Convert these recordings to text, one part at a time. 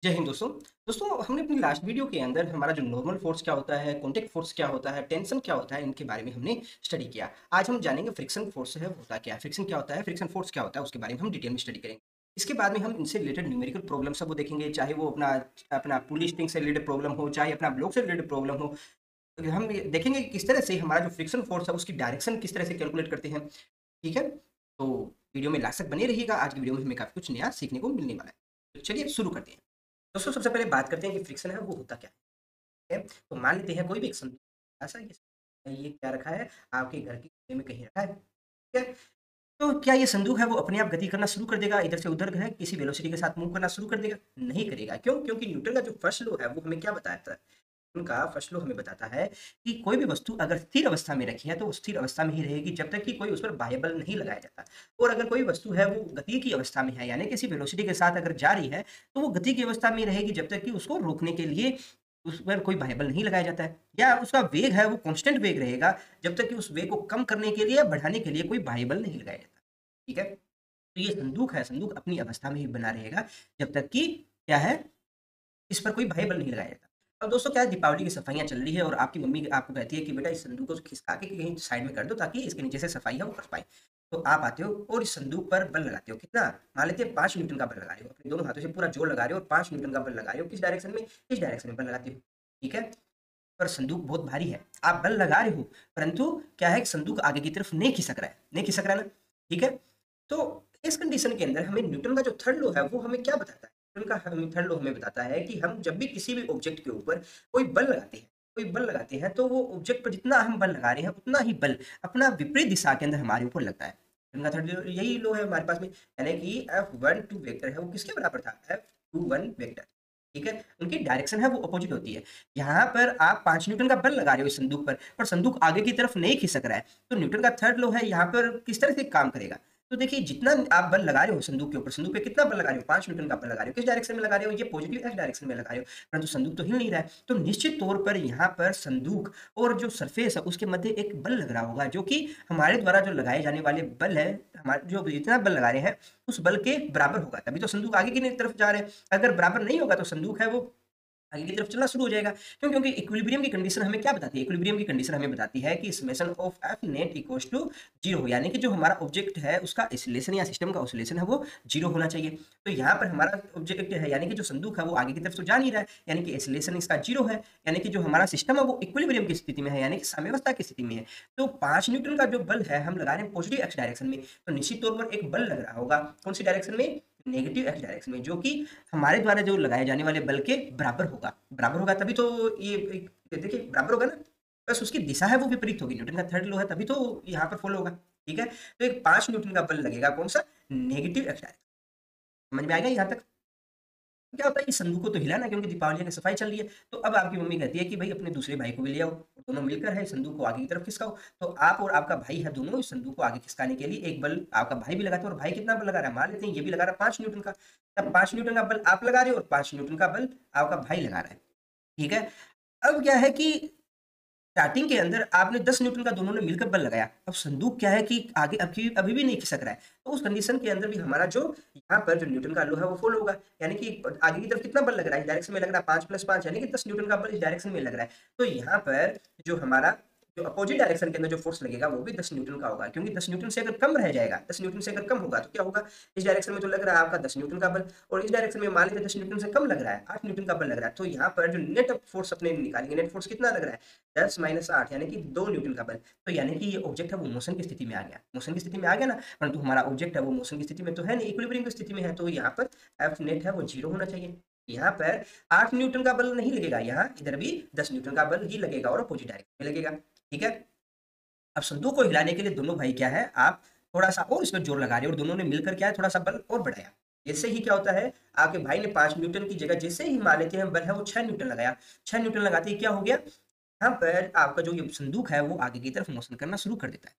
जय हिंद दोस्तों। हमने अपनी लास्ट वीडियो के अंदर हमारा जो नॉर्मल फोर्स क्या होता है, कॉन्टैक्ट फोर्स क्या होता है, टेंशन क्या होता है, इनके बारे में हमने स्टडी किया। आज हम जानेंगे फ्रिक्शन फोर्स है होता क्या है, फ्रिक्शन क्या होता है, फ्रिक्शन फोर्स क्या होता है, उसके बारे में हम डिटेल में स्टडी करेंगे। इसके बाद में हम इनसे रिलेटेड न्यूमेरिकल प्रॉब्लम सब वो देखेंगे, चाहे वो अपना अपना पुली स्ट्रिंग से रिलेटेड प्रॉब्लम हो, चाहे अपना ब्लॉक से रिलेटेड प्रॉब्लम हो। तो हम ये देखेंगे कि किस तरह से हमारा जो फ्रिक्शन फोर्स है उसकी डायरेक्शन किस तरह से कैलकुलेट करते हैं। ठीक है, तो वीडियो में लास्ट तक बने रहिएगा। आज की वीडियो में हमें काफ़ी कुछ नया सीखने को मिलने वाला है। तो चलिए शुरू करते हैं। दोस्तों सबसे पहले बात करते हैं कि फ्रिक्शन है वो होता क्या है। तो मान लेते हैं कोई भी एक संदूक, ऐसा ये क्या रखा है, आपके घर के कोने में कहीं रखा है। ठीक है, तो क्या ये संदूक है वो अपने आप गति करना शुरू कर देगा, इधर से उधर है किसी वेलोसिटी के साथ मूव करना शुरू कर देगा? नहीं करेगा। क्यों? क्योंकि न्यूटन का जो फर्स्ट लॉ है वो हमें क्या बताता है, उनका फर्स्ट लॉ हमें बताता है कि कोई भी वस्तु अगर स्थिर अवस्था में रखी है तो वो स्थिर अवस्था में ही रहेगी जब तक कि कोई उस पर बाह्य बल नहीं लगाया जाता। और अगर कोई वस्तु है वो गति की अवस्था में है, यानी किसी वेलोसिटी के साथ अगर जा रही है, तो वो गति की अवस्था में रहेगी जब तक कि उसको रोकने के लिए उस पर कोई बाह्य बल नहीं लगाया जाता है, या उसका वेग है वो कांस्टेंट वेग रहेगा जब तक कि उस वेग को कम करने के लिए या बढ़ाने के लिए कोई बाह्य बल नहीं लगाया जाता। ठीक है, तो ये संदूक है, संदूक अपनी अवस्था में ही बना रहेगा जब तक कि क्या है, इस पर कोई बाह्य बल नहीं लगाया जाता। अब दोस्तों क्या है, दीपावली की सफाइयाँ चल रही है और आपकी मम्मी आपको कहती है कि बेटा इस संदूक को खिसका के कहीं साइड में कर दो ताकि इसके नीचे से सफाई है वो कर पाए। तो आप आते हो और इस संदूक पर बल लगाते हो, कितना? मान लेते हैं 5 न्यूटन का बल लगा रहे हो, अपने दोनों हाथों से पूरा जोर लगा रहे हो और 5 न्यूटन का बल लगा रहे हो। किस डायरेक्शन में? इस डायरेक्शन में बल लगाते हो। ठीक है, पर संदूक बहुत भारी है, आप बल लगा रहे हो, परंतु क्या है कि संदूक आगे की तरफ नहीं खिसक रहा है, नहीं खिसक रहा है ना। ठीक है, तो इस कंडीशन के अंदर हमें न्यूटन का जो थर्ड लॉ है वो हमें क्या बताता है? न्यूटन का थर्ड लॉ हमें बताता है कि हम जब भी किसी भी ऑब्जेक्ट के ऊपर कोई बल लगाते हैं, कोई बल लगाते हैं, तो वो ऑब्जेक्ट पर जितना हम बल लगा रहे हैं उतना ही बल अपना विपरीत दिशा के अंदर हमारे ऊपर लगता है। न्यूटन का थर्ड लॉ यही लॉ है हमारे पास में, यानी कि F12 वेक्टर है वो किसके बराबर था? F21 vector. ठीक है, उनकी डायरेक्शन है वो अपोजिट होती है। यहाँ पर आप 5 न्यूटन का बल लगा रहे हो इस संदूक पर संदूक आगे की तरफ नहीं खिसक रहा है। तो न्यूटन का थर्ड लॉ है यहाँ पर किस तरह से काम करेगा? तो देखिए, जितना आप बल लगा रहे हो संदूक के ऊपर, संदूक पे कितना बल लगा रहे हो? 5 न्यूटन का बल लगा रहे हो। किस डायरेक्शन में लगा रहे हो? ये पॉजिटिव एक्स डायरेक्शन में लगा रहे हो, परंतु संदूक तो हिल नहीं रहा है। तो निश्चित तौर पर यहाँ पर संदूक और जो सरफेस है उसके मध्य एक बल लग रहा होगा, जो कि हमारे द्वारा जो लगाए जाने वाले बल है, हमारे जो जितना बल लगा रहे हैं उस बल के बराबर होगा, तभी तो संदूक आगे की तरफ जा रहे हैं। अगर बराबर नहीं होगा तो संदूक है वो आगे की तरफ चलना शुरू हो जाएगा। क्यों? क्योंकि इक्विलिब्रियम की कंडीशन हमें क्या बताती है? इक्विलिब्रियम की कंडीशन हमें बताती है कि summation of F net equals to 0, यानी कि जो हमारा ऑब्जेक्ट है उसका oscillation या सिस्टम का oscillation है वो 0 होना चाहिए। तो यहाँ पर हमारा ऑब्जेक्ट है, यानी कि जो संदूक है वो आगे की तरफ तो जा नहीं रहा है, यानी कि oscillation इसका 0 है, यानी कि जो हमारा सिस्टम है वो इक्विलिब्रियम की स्थिति में है, यानी कि साम्यावस्था की स्थिति में है। तो 5 न्यूटन का जो बल है हम लगा रहे हैं पॉजिटिव एक्स डायरेक्शन में, तो निश्चित तौर पर एक बल लग रहा होगा कौन सी डायरेक्शन में? नेगेटिव एक्स डायरेक्शन में, जो कि हमारे द्वारा जो लगाए जाने वाले बल के बराबर होगा। बराबर होगा तभी तो ये देखिए बराबर होगा ना, बस उसकी दिशा है वो विपरीत होगी। न्यूटन का थर्ड लॉ है तभी तो यहाँ पर फॉलो होगा। ठीक है, तो एक 5 न्यूटन का बल लगेगा कौन सा? Negative x direction. समझ में आएगा यहाँ तक? क्या होता है कि संदूक को तो हिलाना, क्योंकि दीपावली की सफाई चल रही है। तो अब आपकी मम्मी कहती है कि भाई अपने दूसरे भाई को भी ले आओ, दोनों मिलकर है संदूक को आगे की तरफ खिसकाओ। तो आप और आपका भाई है दोनों इस संदूक को आगे खिसकाने के लिए एक बल आपका भाई भी लगाता है। और भाई कितना बल लगा रहा है? मान लेते हैं ये भी लगा रहा है 5 न्यूटन का। तब 5 न्यूटन का बल आप लगा रहे हो और 5 न्यूटन का बल आपका भाई लगा रहा है। ठीक है, अब क्या है कि स्टार्टिंग के अंदर आपने 10 न्यूटन का दोनों ने मिलकर बल लगाया। अब संदूक क्या है कि आगे अभी भी नहीं खिसक रहा है। तो उस कंडीशन के अंदर भी हमारा जो यहाँ पर जो न्यूटन का लॉ है वो फॉलो होगा, यानी कि आगे की तरफ कितना बल लग रहा है? इस डायरेक्शन में लग रहा है 5 + 5, यानी कि 10 न्यूटन का बल इस डायरेक्शन में लग रहा है। तो यहाँ पर जो हमारा जो अपोजिट डायरेक्शन के अंदर जो फोर्स लगेगा वो भी 10 न्यूटन का होगा, क्योंकि 10 न्यूटन से अगर कम रह जाएगा, 10 न्यूटन से अगर कम होगा तो क्या होगा? इस डायरेक्शन में जो लग रहा है आपका 10 न्यूटन का बल, और इस डायरेक्शन में मान लीजिए 10 न्यूटन से कम लग रहा है, 8 न्यूटन का बल लग रहा है, तो यहाँ पर जो नेट फोर्स अपने निकालेंगे, नेट फोर्स कितना लग रहा है? 10 - 8, यानी कि 2 न्यूटन का बल। तो यानी कि ये ऑब्जेक्ट है वो मोशन की स्थिति में आ गया, मोशन की स्थिति में आ गया ना, परंतु हमारा ऑब्जेक्ट है वो मोशन की स्थिति में तो है नहीं, इक्विलिब्रियम की स्थिति में है। तो यहाँ पर एफ नेट है वो 0 होना चाहिए। यहाँ पर 8 न्यूटन का बल नहीं लगेगा, यहाँ इधर भी 10 न्यूटन का बल ही लगेगा और अपोजिट डायरेक्शन में लगेगा। ठीक है, अब संदूक को हिलाने के लिए दोनों भाई क्या है, आप थोड़ा-सा और इसमें जोर लगा रहे हो और दोनों ने मिलकर क्या है थोड़ा-सा बल और बढ़ाया। इससे ही क्या होता है, आपके भाई ने 5 न्यूटन की जगह जैसे ही मान लेते हैं बल है वो 6 न्यूटन लगाया। 6 न्यूटन लगाते ही क्या हो गया, यहाँ पर आपका जो ये संदूक है वो आगे की तरफ मोशन करना शुरू कर देता है।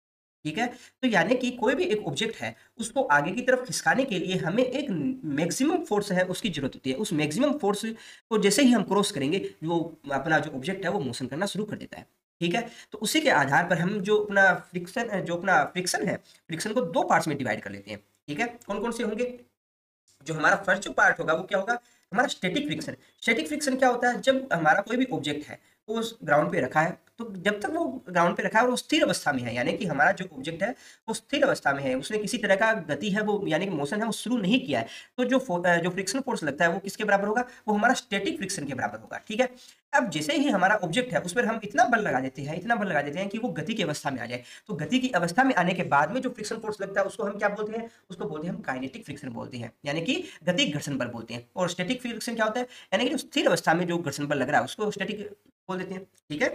ठीक है, तो यानी कि कोई भी एक ऑब्जेक्ट है उसको आगे की तरफ खिसकाने के लिए हमें एक मैक्सिमम फोर्स है उसकी जरूरत होती है। उस मैक्सिमम फोर्स को जैसे ही हम क्रॉस करेंगे वो अपना जो ऑब्जेक्ट है वो मोशन करना शुरू कर देता है। ठीक है, तो उसी के आधार पर हम जो अपना फ्रिक्शन है, फ्रिक्शन को 2 पार्ट्स में डिवाइड कर लेते हैं। ठीक है, कौन-कौन से होंगे? जो हमारा फर्स्ट जो पार्ट होगा वो क्या होगा? हमारा स्टैटिक फ्रिक्शन क्या होता है? जब हमारा कोई भी ऑब्जेक्ट है वो उस ग्राउंड पे रखा है, तो जब तक वो ग्राउंड पे रखा है और वो स्थिर अवस्था में है, यानी कि हमारा जो ऑब्जेक्ट है वो स्थिर अवस्था में है, उसने किसी तरह का गति है वो यानी कि मोशन है वो शुरू नहीं किया है, तो जो फ्रिक्शन फोर्स लगता है वो किसके बराबर होगा? वो हमारा स्टैटिक फ्रिक्शन के बराबर होगा। ठीक है, अब जैसे ही हमारा ऑब्जेक्ट है उस पर हम इतना बल लगा देते हैं, इतना बल लगा देते हैं कि वो गति की अवस्था में आ जाए, तो गति की अवस्था में आने के बाद में जो फ्रिक्शन फोर्स लगता है उसको हम क्या बोलते हैं? उसको बोलते हैं हम काइनेटिक फ्रिक्शन बोलते हैं, यानी कि गति घर्षण बल बोलते हैं। और स्टैटिक फ्रिक्शन क्या होता है? यानी कि जो स्थिर अवस्था में जो घर्षण बल लग रहा है उसको स्टैटिक बोल देते हैं। ठीक है,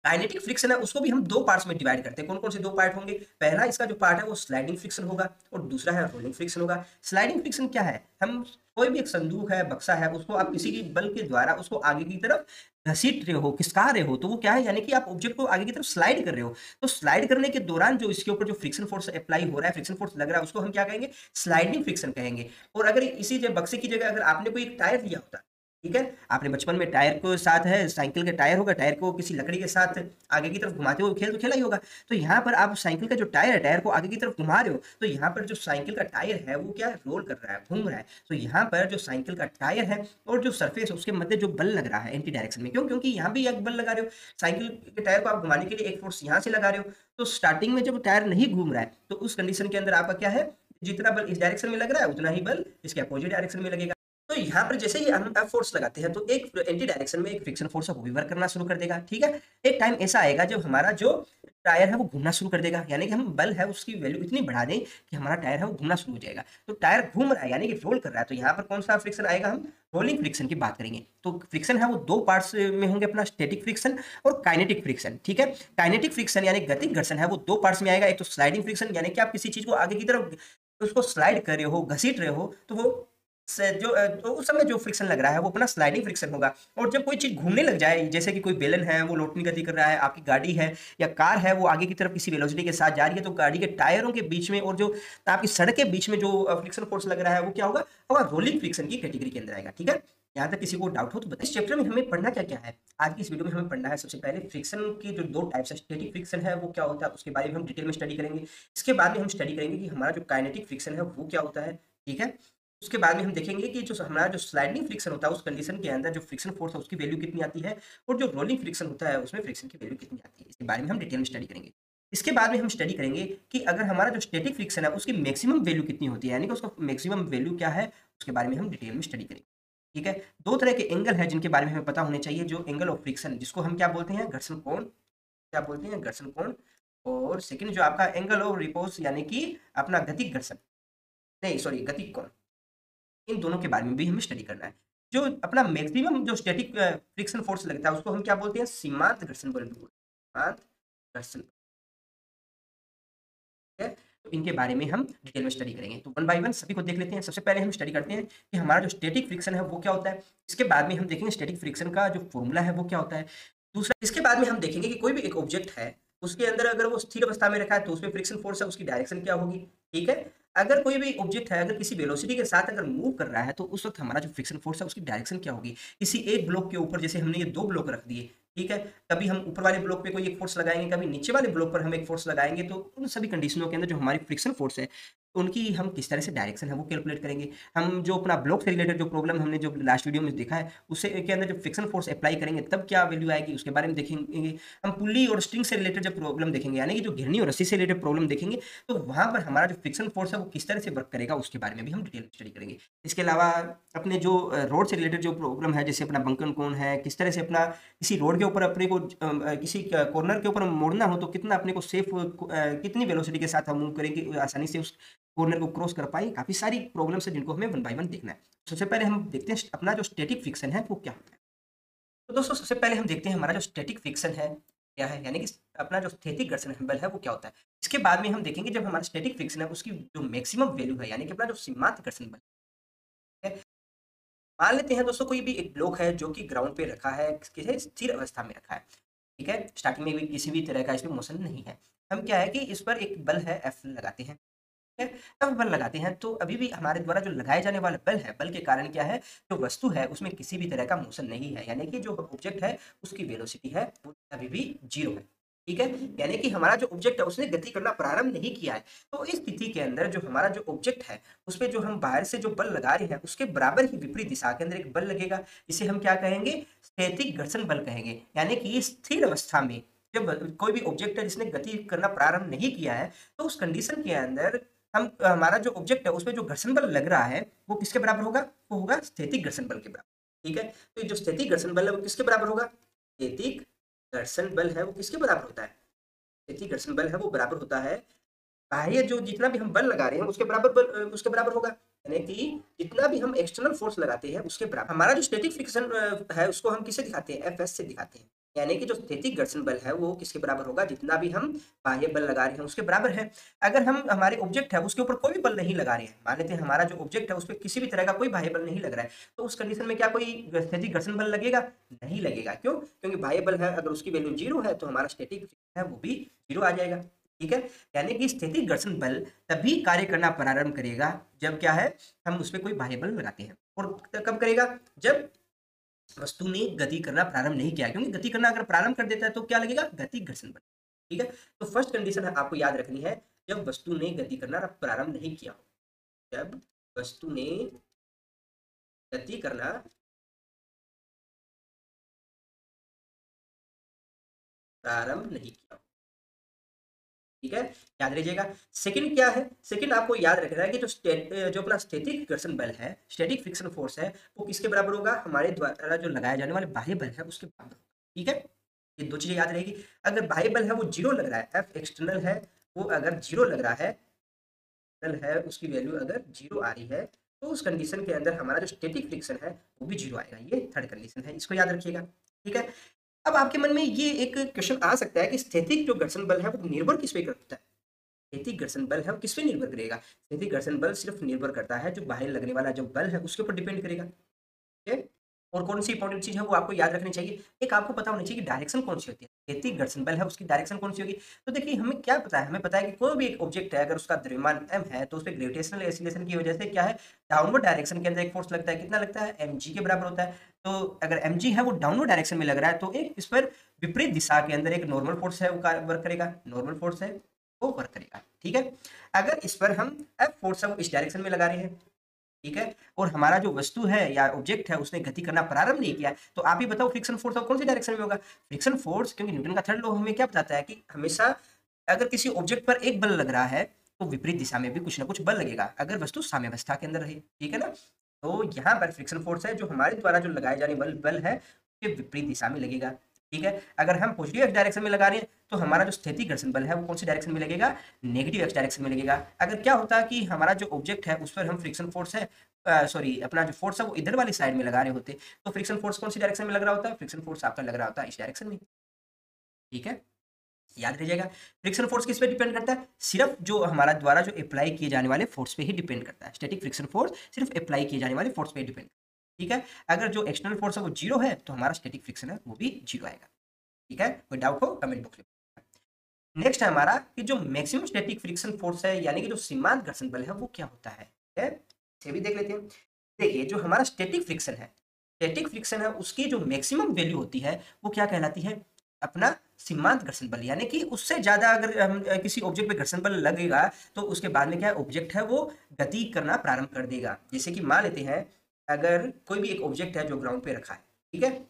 काइनेटिक फ्रिक्शन है उसको भी हम दो पार्ट्स में डिवाइड करते हैं। कौन कौन से दो पार्ट होंगे? पहला इसका जो पार्ट है वो स्लाइडिंग फ्रिक्शन होगा और दूसरा है रोलिंग फ्रिक्शन होगा। स्लाइडिंग फ्रिक्शन क्या है? हम कोई भी एक संदूक है, बक्सा है, उसको आप किसी की बल के द्वारा उसको आगे की तरफ घसीट रहे हो, खिसका रहे हो, तो वो क्या है? यानी कि आप ऑब्जेक्ट को आगे की तरफ स्लाइड कर रहे हो। तो स्लाइड करने के दौरान जो इसके ऊपर जो फ्रिक्शन फोर्स अप्लाई हो रहा है, फ्रिक्शन फोर्स लग रहा है, उसको हम क्या कहेंगे? स्लाइडिंग फ्रिक्शन कहेंगे। और अगर इसी जो बक्से की जगह अगर आपने कोई एक टायर लिया होता, ठीक है, आपने बचपन में टायर को साथ है, साइकिल के टायर होगा, टायर को किसी लकड़ी के साथ आगे की तरफ घुमाते हुए खेल तो खेला ही होगा। तो यहाँ पर आप साइकिल का जो टायर है, टायर को आगे की तरफ घुमा रहे हो, तो यहाँ पर जो साइकिल का टायर है वो क्या है? रोल कर रहा है, घूम रहा है। तो यहाँ पर जो साइकिल का टायर है और जो सरफेस है उसके मध्य जो बल लग रहा है एंटी डायरेक्शन में, क्यों? क्योंकि यहाँ भी एक बल लगा रहे हो, साइकिल के टायर को आप घुमाने के लिए एक फोर्स यहाँ से लगा रहे हो। तो स्टार्टिंग में जब टायर नहीं घूम रहा है तो उस कंडीशन के अंदर आपका क्या है? जितना बल इस डायरेक्शन में लग रहा है उतना ही बल इसके अपोजिट डायरेक्शन में लगेगा। तो यहाँ पर जैसे ही हम एफ फोर्स लगाते हैं तो एक एंटी डायरेक्शन में एक फ्रिक्शन फोर्स है वो भी वर्क करना शुरू कर देगा। ठीक है, एक टाइम ऐसा आएगा जब हमारा जो टायर है वो घूमना शुरू कर देगा, यानी कि हम बल है उसकी वैल्यू इतनी बढ़ा दें कि हमारा टायर है वो घूमना शुरू हो जाएगा। तो टायर घूम रहा है यानी कि रोल कर रहा है, तो यहाँ पर कौन सा फ्रिक्शन आएगा? हम रोलिंग फ्रिक्शन की बात करेंगे। तो फ्रिक्शन है वो दो पार्ट्स में होंगे, अपना स्टैटिक फ्रिक्शन और काइनेटिक फ्रिक्शन। ठीक है, काइनेटिक फ्रिक्शन यानी गतिक घर्षण है वो दो पार्ट्स में आएगा। एक तो स्लाइडिंग फ्रिक्शन, यानी कि आप किसी चीज को आगे की तरफ उसको स्लाइड कर रहे हो, घसीट रहे हो, तो वो तो उस समय जो फ्रिक्शन लग रहा है वो अपना स्लाइडिंग फ्रिक्शन होगा। और जब कोई चीज घूमने लग जाए, जैसे कि कोई बेलन है वो लोटनी गति कर रहा है, आपकी गाड़ी है या कार है वो आगे की तरफ किसी वेलोसिटी के साथ जा रही है, तो गाड़ी के टायरों के बीच में और जो आपकी सड़क के बीच में जो फ्रिक्शन फोर्स लग रहा है वो क्या होगा? होगा रोलिंग फ्रिक्शन की कैटेगरी के अंदर आएगा। ठीक है, यहाँ तक किसी को डाउट हो तो बताइए। इस चैप्टर में हमें पढ़ना क्या क्या है? आज की इस वीडियो में हमें पढ़ना है सबसे पहले फ्रिक्शन की जो दो टाइप्स है, स्टैटिक फ्रिक्शन है वो क्या होता है उसके बारे में हम डिटेल में स्टडी करेंगे। इसके बाद में हम स्टडी करेंगे कि हमारा जो काइनेटिक फ्रिक्शन है वो क्या होता है। ठीक है, उसके बाद में हम देखेंगे कि जो हमारा जो स्लाइडिंग फ्रिक्शन होता है उस कंडीशन के अंदर जो फ्रिक्शन फोर्स है उसकी वैल्यू कितनी आती है, और जो रोलिंग फ्रिक्शन होता है उसमें फ्रिक्शन की वैल्यू कितनी आती है, इसके बारे में हम डिटेल में स्टडी करेंगे। इसके बाद में हम स्टडी करेंगे कि अगर हमारा जो स्टैटिक फ्रिक्शन है उसकी मैक्सिमम वैल्यू कितनी होती है, यानी कि उसका मैक्सिमम वैल्यू क्या है, उसके बारे में हम डिटेल में स्टडी करेंगे। ठीक है, दो तरह के एंगल है जिनके बारे में हमें पता होने चाहिए। जो एंगल ऑफ फ्रिक्शन जिसको हम क्या बोलते हैं? घर्षण कोण, क्या बोलते हैं? घर्षण कोण। और सेकंड जो आपका एंगल ऑफ रिपोज यानी कि अपना गतिक घर्षण, नहीं सॉरी गतिक कोण, इन दोनों के बारे में भी हमें स्टडी करना है। जो अपना मैक्सिमम जो स्टैटिक फ्रिक्शन फोर्स लगता है उसको हम क्या बोलते हैं? सीमांत घर्षण बल भी बोलते हैं, सीमांत घर्षण। ठीक है, तो इनके बारे में हम डिटेल में स्टडी करेंगे। तो वन बाय वन सभी को देख लेते हैं। सबसे पहले हम स्टडी करते हैं कि हमारा जो स्टैटिक फ्रिक्शन है वो क्या होता है। इसके बाद में हम देखेंगे स्टैटिक फ्रिक्शन का जो फॉर्मूला है वो क्या होता है। दूसरा, इसके बाद में हम देखेंगे कि कोई भी एक ऑब्जेक्ट है उसके अंदर अगर वो स्थिर अवस्था में रखा है तो उसमें फ्रिक्शन फोर्स है उसकी डायरेक्शन क्या होगी। ठीक है, अगर कोई भी ऑब्जेक्ट है अगर किसी वेलोसिटी के साथ अगर मूव कर रहा है तो उस वक्त हमारा जो फ्रिक्शन फोर्स है उसकी डायरेक्शन क्या होगी। किसी एक ब्लॉक के ऊपर जैसे हमने ये दो ब्लॉक रख दिए, ठीक है, कभी हम ऊपर वाले ब्लॉक पे कोई एक फोर्स लगाएंगे, कभी नीचे वाले ब्लॉक पर हम एक फोर्स लगाएंगे, तो उन सभी कंडीशनों के अंदर जो हमारी फ्रिक्शन फोर्स है उनकी हम किस तरह से डायरेक्शन है वो कैलकुलेट करेंगे। हम जो अपना ब्लॉक से रिलेटेड जो प्रॉब्लम हमने जो लास्ट वीडियो में देखा है उससे के अंदर जब फ्रिक्शन फोर्स अप्लाई करेंगे तब क्या वैल्यू आएगी उसके बारे में देखेंगे। हम पुल्ली और स्ट्रिंग से रिलेटेड जब प्रॉब्लम देखेंगे, यानी कि जो घिरनी और रस्सी से रिलेटेड प्रॉब्लम देखेंगे, तो वहां पर हमारा जो फ्रिक्शन फोर्स है वो किस तरह से वर्क करेगा उसके बारे में भी हम डिटेल स्टडी करेंगे। इसके अलावा अपने जो रोड से रिलेटेड जो प्रॉब्लम है, जैसे अपना बंकन कोण है, किस तरह से अपना किसी रोड के ऊपर अपने को किसी कॉर्नर के ऊपर मोड़ना हो तो कितना अपने को सेफ कितनी वेलोसिटी के साथ हम मूव करेंगे आसानी से उस कॉर्नर को क्रॉस कर पाए। काफी सारी प्रॉब्लम्स है जिनको हमें वन बाय वन देखना है। सबसे पहले हम देखते हैं अपना जो स्टैटिक फ्रिक्शन है वो क्या होता है। तो दोस्तों सबसे पहले हम देखते हैं हमारा जो स्टैटिक फ्रिक्शन है क्या है, यानी कि अपना जो स्थैतिक घर्षण बल है वो क्या होता है। इसके बाद में हम देखेंगे जब हमारा स्टैटिक फ्रिक्शन है उसकी जो मैक्सिमम वैल्यू है, यानी कि अपना जो सीमांत घर्षण बल है। मान लेते हैं दोस्तों कोई भी एक ब्लॉक है जो कि ग्राउंड पे रखा है, किसी स्थिर अवस्था में रखा है। ठीक है, स्टार्टिंग में भी किसी भी तरह का इसमें मोशन नहीं है। हम क्या है कि इस पर एक बल है एफ लगाते हैं। ठीक है, एफ बल लगाते हैं तो अभी भी हमारे द्वारा जो लगाए जाने वाला बल है, बल के कारण क्या है, जो वस्तु है उसमें किसी भी तरह का मोशन नहीं है, यानी कि जो ऑब्जेक्ट है उसकी वेलोसिटी है वो अभी भी जीरो है। ठीक है, यानी कि हमारा जो ऑब्जेक्ट है उसने गति करना प्रारंभ नहीं किया है। तो इस स्थिति के अंदर जो हमारा जो ऑब्जेक्ट है उस पे जो हम बाहर से जो बल लगा रहे हैं उसके बराबर ही विपरीत दिशा के अंदर एक बल लगेगा, इसे हम क्या कहेंगे, स्थैतिक घर्षण बल कहेंगे। यानी कि स्थिर अवस्था में जब कोई भी ऑब्जेक्ट है जिसने गति करना प्रारंभ नहीं किया है तो उस कंडीशन के अंदर हम हमारा जो ऑब्जेक्ट है उसमें जो घर्षण बल लग रहा है वो किसके बराबर होगा, वो होगा स्थैतिक घर्षण बल के बराबर। ठीक है, तो ये जो स्थैतिक घर्षण बल है वो किसके बराबर होगा, स्थैतिक घर्षण बल है वो किसके बराबर होता है, स्थैतिक घर्षण बल है वो बराबर होता है बाह्य जो जितना भी हम बल लगा रहे हैं उसके बराबर बल उसके बराबर होगा। यानी कि जितना भी हम एक्सटर्नल फोर्स लगाते हैं उसके बराबर हमारा जो स्टैटिक फ्रिक्शन है उसको हम किससे दिखाते हैं, एफ एस से दिखाते हैं। यानी कि जो स्थैतिक घर्षण बल है वो किसके बराबर होगा, जितना भी हम बाह्य बल लगा रहे हैं उसके बराबर है। अगर हम हमारे ऑब्जेक्ट है उसके ऊपर कोई भी बल नहीं लगा रहे हैं, मान लेते हैं हमारा जो ऑब्जेक्ट है उस पर किसी भी तरह का कोई बाह्य बल नहीं लग रहा है, तो उस कंडीशन में क्या कोई स्थैतिक घर्षण बल लगेगा, नहीं लगेगा। क्यों, क्योंकि बाह्य बल है अगर उसकी वैल्यू 0 है तो हमारा स्टैटिक है वो भी 0 आ जाएगा। ठीक है, यानी कि स्थैतिक घर्षण बल तभी कार्य करना प्रारंभ करेगा जब क्या है, हम उस पर कोई बाह्य बल लगाते हैं। और कब करेगा, जब वस्तु ने गति करना प्रारंभ नहीं किया, क्योंकि गति करना अगर प्रारंभ कर देता है तो क्या लगेगा, गति घर्षण बल। ठीक है, तो फर्स्ट कंडीशन है आपको याद रखनी है, जब वस्तु ने गति करना प्रारंभ नहीं किया हो, जब वस्तु ने गति करना प्रारंभ नहीं किया। ठीक है, याद रखिएगा। सेकंड क्या है, सेकंड आपको याद रखना है कि जो अपना स्टैटिक घर्षण बल है, स्टैटिक फ्रिक्शन फोर्स है, वो किसके बराबर होगा, हमारे द्वारा जो लगाए जाने वाले बाह्य बल है उसके बराबर। ठीक है, ये दो चीजें याद रहेगी। अगर बाह्य बल है वो 0 लग रहा है, एफ एक्सटर्नल है वो अगर 0 लग रहा है उसकी वैल्यू अगर 0 आ रही है तो उस कंडीशन के अंदर हमारा जो स्टैटिक फ्रिक्शन है वो भी 0 आएगा। ये थर्ड कंडीशन है, इसको याद रखिएगा। ठीक है, अब आपके मन में ये एक क्वेश्चन आ सकता है कि स्थैतिक जो घर्षण बल है वो निर्भर किस पे करता है, स्थैतिक घर्षण बल है वो किस पे निर्भर करेगा, स्थैतिक घर्षण बल सिर्फ निर्भर करता है जो बाहर लगने वाला जो बल है उसके ऊपर डिपेंड करेगा। ठीक है, और कौन सी इंपॉर्टेंट चीज है वो आपको याद रखनी चाहिए, एक आपको पता होनी चाहिए कि डायरेक्शन कौन सी होती है, स्थैतिक घर्षण बल है उसकी डायरेक्शन कौन सी होगी। तो देखिए हमें क्या पता है, हमें पता है कि कोई भी एक ऑब्जेक्ट है अगर उसका द्रव्यमान m है तो उस पर ग्रेविटेशनल एक्सीलरेशन की वजह से क्या है, डाउनवर्ड डायरेक्शन के अंदर एक फोर्स लगता है, कितना लगता है, mg के बराबर होता है। तो अगर mg है वो डाउनवर्ड डायरेक्शन में लग रहा है तो एक इस पर विपरीत दिशा के अंदर एक नॉर्मल फोर्स है वो वर्क करेगा, नॉर्मल फोर्स है वो वर्क करेगा। ठीक है, अगर इस पर हम एफ फोर्स है वो इस डायरेक्शन में लगा रहे हैं, ठीक है, और हमारा जो वस्तु है या ऑब्जेक्ट है उसने गति करना प्रारंभ नहीं किया, तो आप ही बताओ फ्रिक्शन फोर्स अब कौन सी डायरेक्शन में होगा, फ्रिक्शन फोर्स, क्योंकि न्यूटन का थर्ड लॉ हमें क्या बताता है कि हमेशा अगर किसी ऑब्जेक्ट पर एक बल लग रहा है तो विपरीत दिशा में भी कुछ ना कुछ बल लगेगा अगर वस्तु साम्यावस्था के अंदर रहे। ठीक है ना, तो यहाँ पर फ्रिक्शन फोर्स है जो हमारे द्वारा जो लगाए जाने वाले बल है उसके विपरीत दिशा में लगेगा। ठीक है, अगर हम पॉजिटिव एक्स डायरेक्शन में लगा रहे हैं तो हमारा जो स्थैतिक घर्षण बल है वो कौन सी डायरेक्शन में लगेगा, नेगेटिव एक्स डायरेक्शन में लगेगा। अगर क्या होता है कि हमारा जो ऑब्जेक्ट है उस पर हम फ्रिक्शन फोर्स है सॉरी अपना जो फोर्स है वो इधर वाली साइड में लगा रहे होते तो फ्रिक्शन फोर्स कौन सी डायरेक्शन में लग रहा होता है, फ्रिक्शन फोर्स आपका लग रहा होता है इस डायरेक्शन में। ठीक है, याद रखिएगा फ्रिक्शन फोर्स किस पे डिपेंड करता है, सिर्फ जो हमारा द्वारा जो अप्लाई किए जाने वाले फोर्स पे ही डिपेंड करता है, स्टैटिक फ्रिक्शन फोर्स सिर्फ अप्लाई किए जाने वाले फोर्स पे डिपेंड। ठीक है, अगर जो एक्सटर्नल फोर्स है वो 0 है तो हमारा स्टैटिक फ्रिक्शन है वो भी 0 आएगा। ठीक है, कोई डाउट हो कमेंट बॉक्स में। नेक्स्ट है हमारा कि जो मैक्सिमम स्टैटिक फ्रिक्शन फोर्स है यानी कि जो सीमांत घर्षण बल है वो क्या होता है, इसे भी देख लेते हैं। देखिए जो हमारा स्टैटिक फ्रिक्शन है, स्टैटिक फ्रिक्शन है उसकी जो मैक्सिमम वैल्यू होती है वो क्या कहलाती है, अपना सीमांत घर्षण बल। यानी कि उससे ज्यादा अगर हम किसी ऑब्जेक्ट पे घर्षण बल लगेगा तो उसके बाद में क्या ऑब्जेक्ट है वो गति करना प्रारंभ कर देगा। जैसे कि मान लेते हैं अगर कोई भी एक ऑब्जेक्ट है जो ग्राउंड पे रखा है, ठीक है,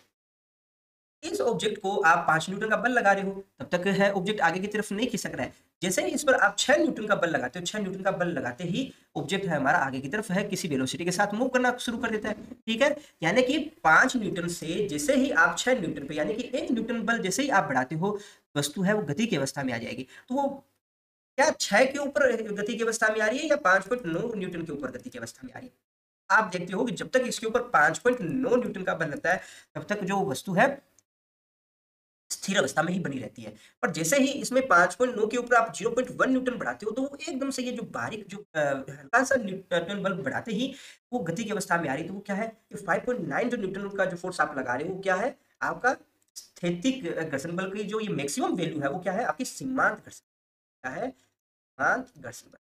इस ऑब्जेक्ट को आप 5 न्यूटन का बल लगा रहे हो तब तक है ऑब्जेक्ट आगे की तरफ नहीं खिसक रहा है। जैसे ही इस पर आप 6 न्यूटन का बल लगाते हो, 6 न्यूटन का बल लगाते ही ऑब्जेक्ट है हमारा आगे की तरफ है किसी वेलोसिटी के साथ मूव करना शुरू कर देता है। ठीक है, यानी कि 5 न्यूटन से जैसे ही आप 6 न्यूटन पे यानी कि 1 न्यूटन बल जैसे ही आप बढ़ाते हो वस्तु है वो गति की अवस्था में आ जाएगी। तो वो क्या 6 के ऊपर गति की अवस्था में आ रही है या 5.9 न्यूटन के ऊपर गति की अवस्था में आ रही है। आप देखते हो कि जब तक इसके ऊपर 5.9 न्यूटन का बल लगता है तब तक जो वस्तु है स्थिर अवस्था में ही बनी रहती है। पर जैसे ही इसमें 5.9 के ऊपर आप 0.1 न्यूटन बढ़ाते हो तो वो एकदम से ये जो बारीक जो हल्का सा न्यूटन बल बढ़ाते ही वो गति की अवस्था में आ रही है। तो वो क्या है कि 5.9 जो न्यूटन का जो फोर्स आप लगा रहे हो वो क्या है, आपका स्थैतिक घर्षण बल की जो ये मैक्सिमम वैल्यू है वो क्या है, आपकी सीमांत घर्षण क्या है, सीमांत घर्षण बल।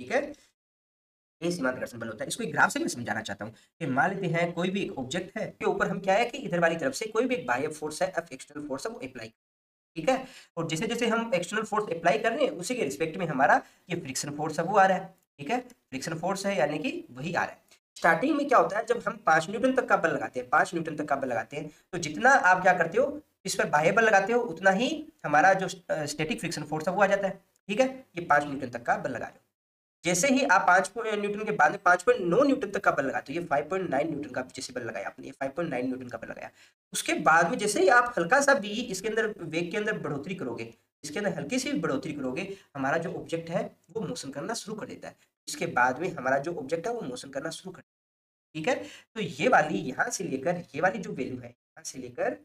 ठीक है, ये सीमांत घर्षण बल होता है। इसको एक ग्राफ से मैं समझाना चाहता हूँ कि मान लेते हैं कोई भी एक ऑब्जेक्ट है के ऊपर हम क्या है कि इधर वाली तरफ से कोई भी एक बाह्य फोर्स है एफ एक्सटर्नल फोर्स है वो अप्लाई ठीक है। और जैसे जैसे हम एक्सटर्नल फोर्स अप्लाई कर रहे हैं उसी के रिस्पेक्ट में हमारा ये फ्रिक्शन फोर्स है वो आ रहा है। ठीक है, फ्रिक्शन फोर्स है यानी कि वही आ रहा है। स्टार्टिंग में क्या होता है, जब हम 5 न्यूटन तक का बल लगाते हैं, 5 न्यूटन तक का बल लगाते हैं, तो जितना आप क्या करते हो, इस पर बाह्य बल लगाते हो, उतना ही हमारा जो स्टैटिक फ्रिक्शन फोर्स है वो आ जाता है। ठीक है, ये 5 न्यूटन तक का बल लगा रहे हो। जैसे ही आप 5 न्यूटन के बाद में 5.9 न्यूटन तक का बल लगाते हो, ये 5.9 न्यूटन का जैसे बल लगाया आपने, ये 5.9 न्यूटन का बल लगाया, उसके बाद में जैसे ही आप हल्का सा भी इसके अंदर वेग के अंदर बढ़ोतरी करोगे, इसके अंदर हल्की सी भी बढ़ोतरी करोगे, हमारा जो ऑब्जेक्ट है वो मोशन करना शुरू कर देता है। इसके बाद में हमारा जो ऑब्जेक्ट है वो मोशन करना शुरू कर देता है। ठीक है, तो ये वाली यहाँ से लेकर ये वाली जो वैल्यू है, यहाँ से लेकर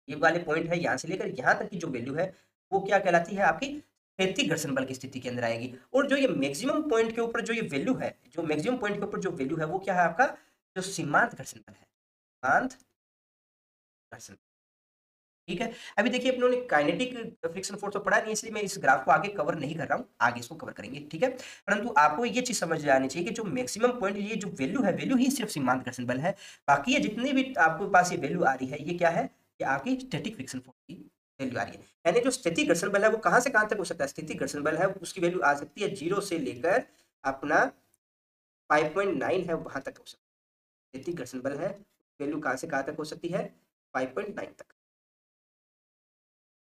ये वाले पॉइंट है, यहाँ से लेकर यहाँ तक की जो वैल्यू है वो क्या कहलाती है, आपकी स्थैतिक घर्षण बल की स्थिति के अंदर आएगी। और जो ये मैक्सिमम पॉइंट के ऊपर जो ये वैल्यू है, जो मैक्सिमम पॉइंट के ऊपर जो वैल्यू है वो क्या है, आपका जो सीमांत घर्षण बल है, सीमांत घर्षण। ठीक है, अभी देखिए अपनों ने काइनेटिक फ्रिक्शन फोर्स तो पढ़ा नहीं, इसलिए मैं इस ग्राफ को आगे कवर नहीं कर रहा हूँ, आगे इसको कवर करेंगे। ठीक है, परंतु आपको ये चीज समझ आनी चाहिए कि जो मैक्सिमम पॉइंट, ये जो वैल्यू है, वैल्यू ही सिर्फ सीमांत घर्षण बल है। बाकी ये जितनी भी आपके पास ये वैल्यू आ रही है, ये क्या है, ये आपकी स्टैटिक फ्रिक्शन फोर्स की वैल्यू आ रही है। यानी जो स्थितिक घर्षण बल है वो कहाँ से कहाँ तक हो सकता है, स्थितिक घर्षण बल है उसकी वैल्यू आ सकती है 0 से लेकर अपना 5.9 है वहां तक हो सकती है। स्थितिक घर्षण बल है, वैल्यू कहाँ से कहाँ तक हो सकती है, 5.9 तक।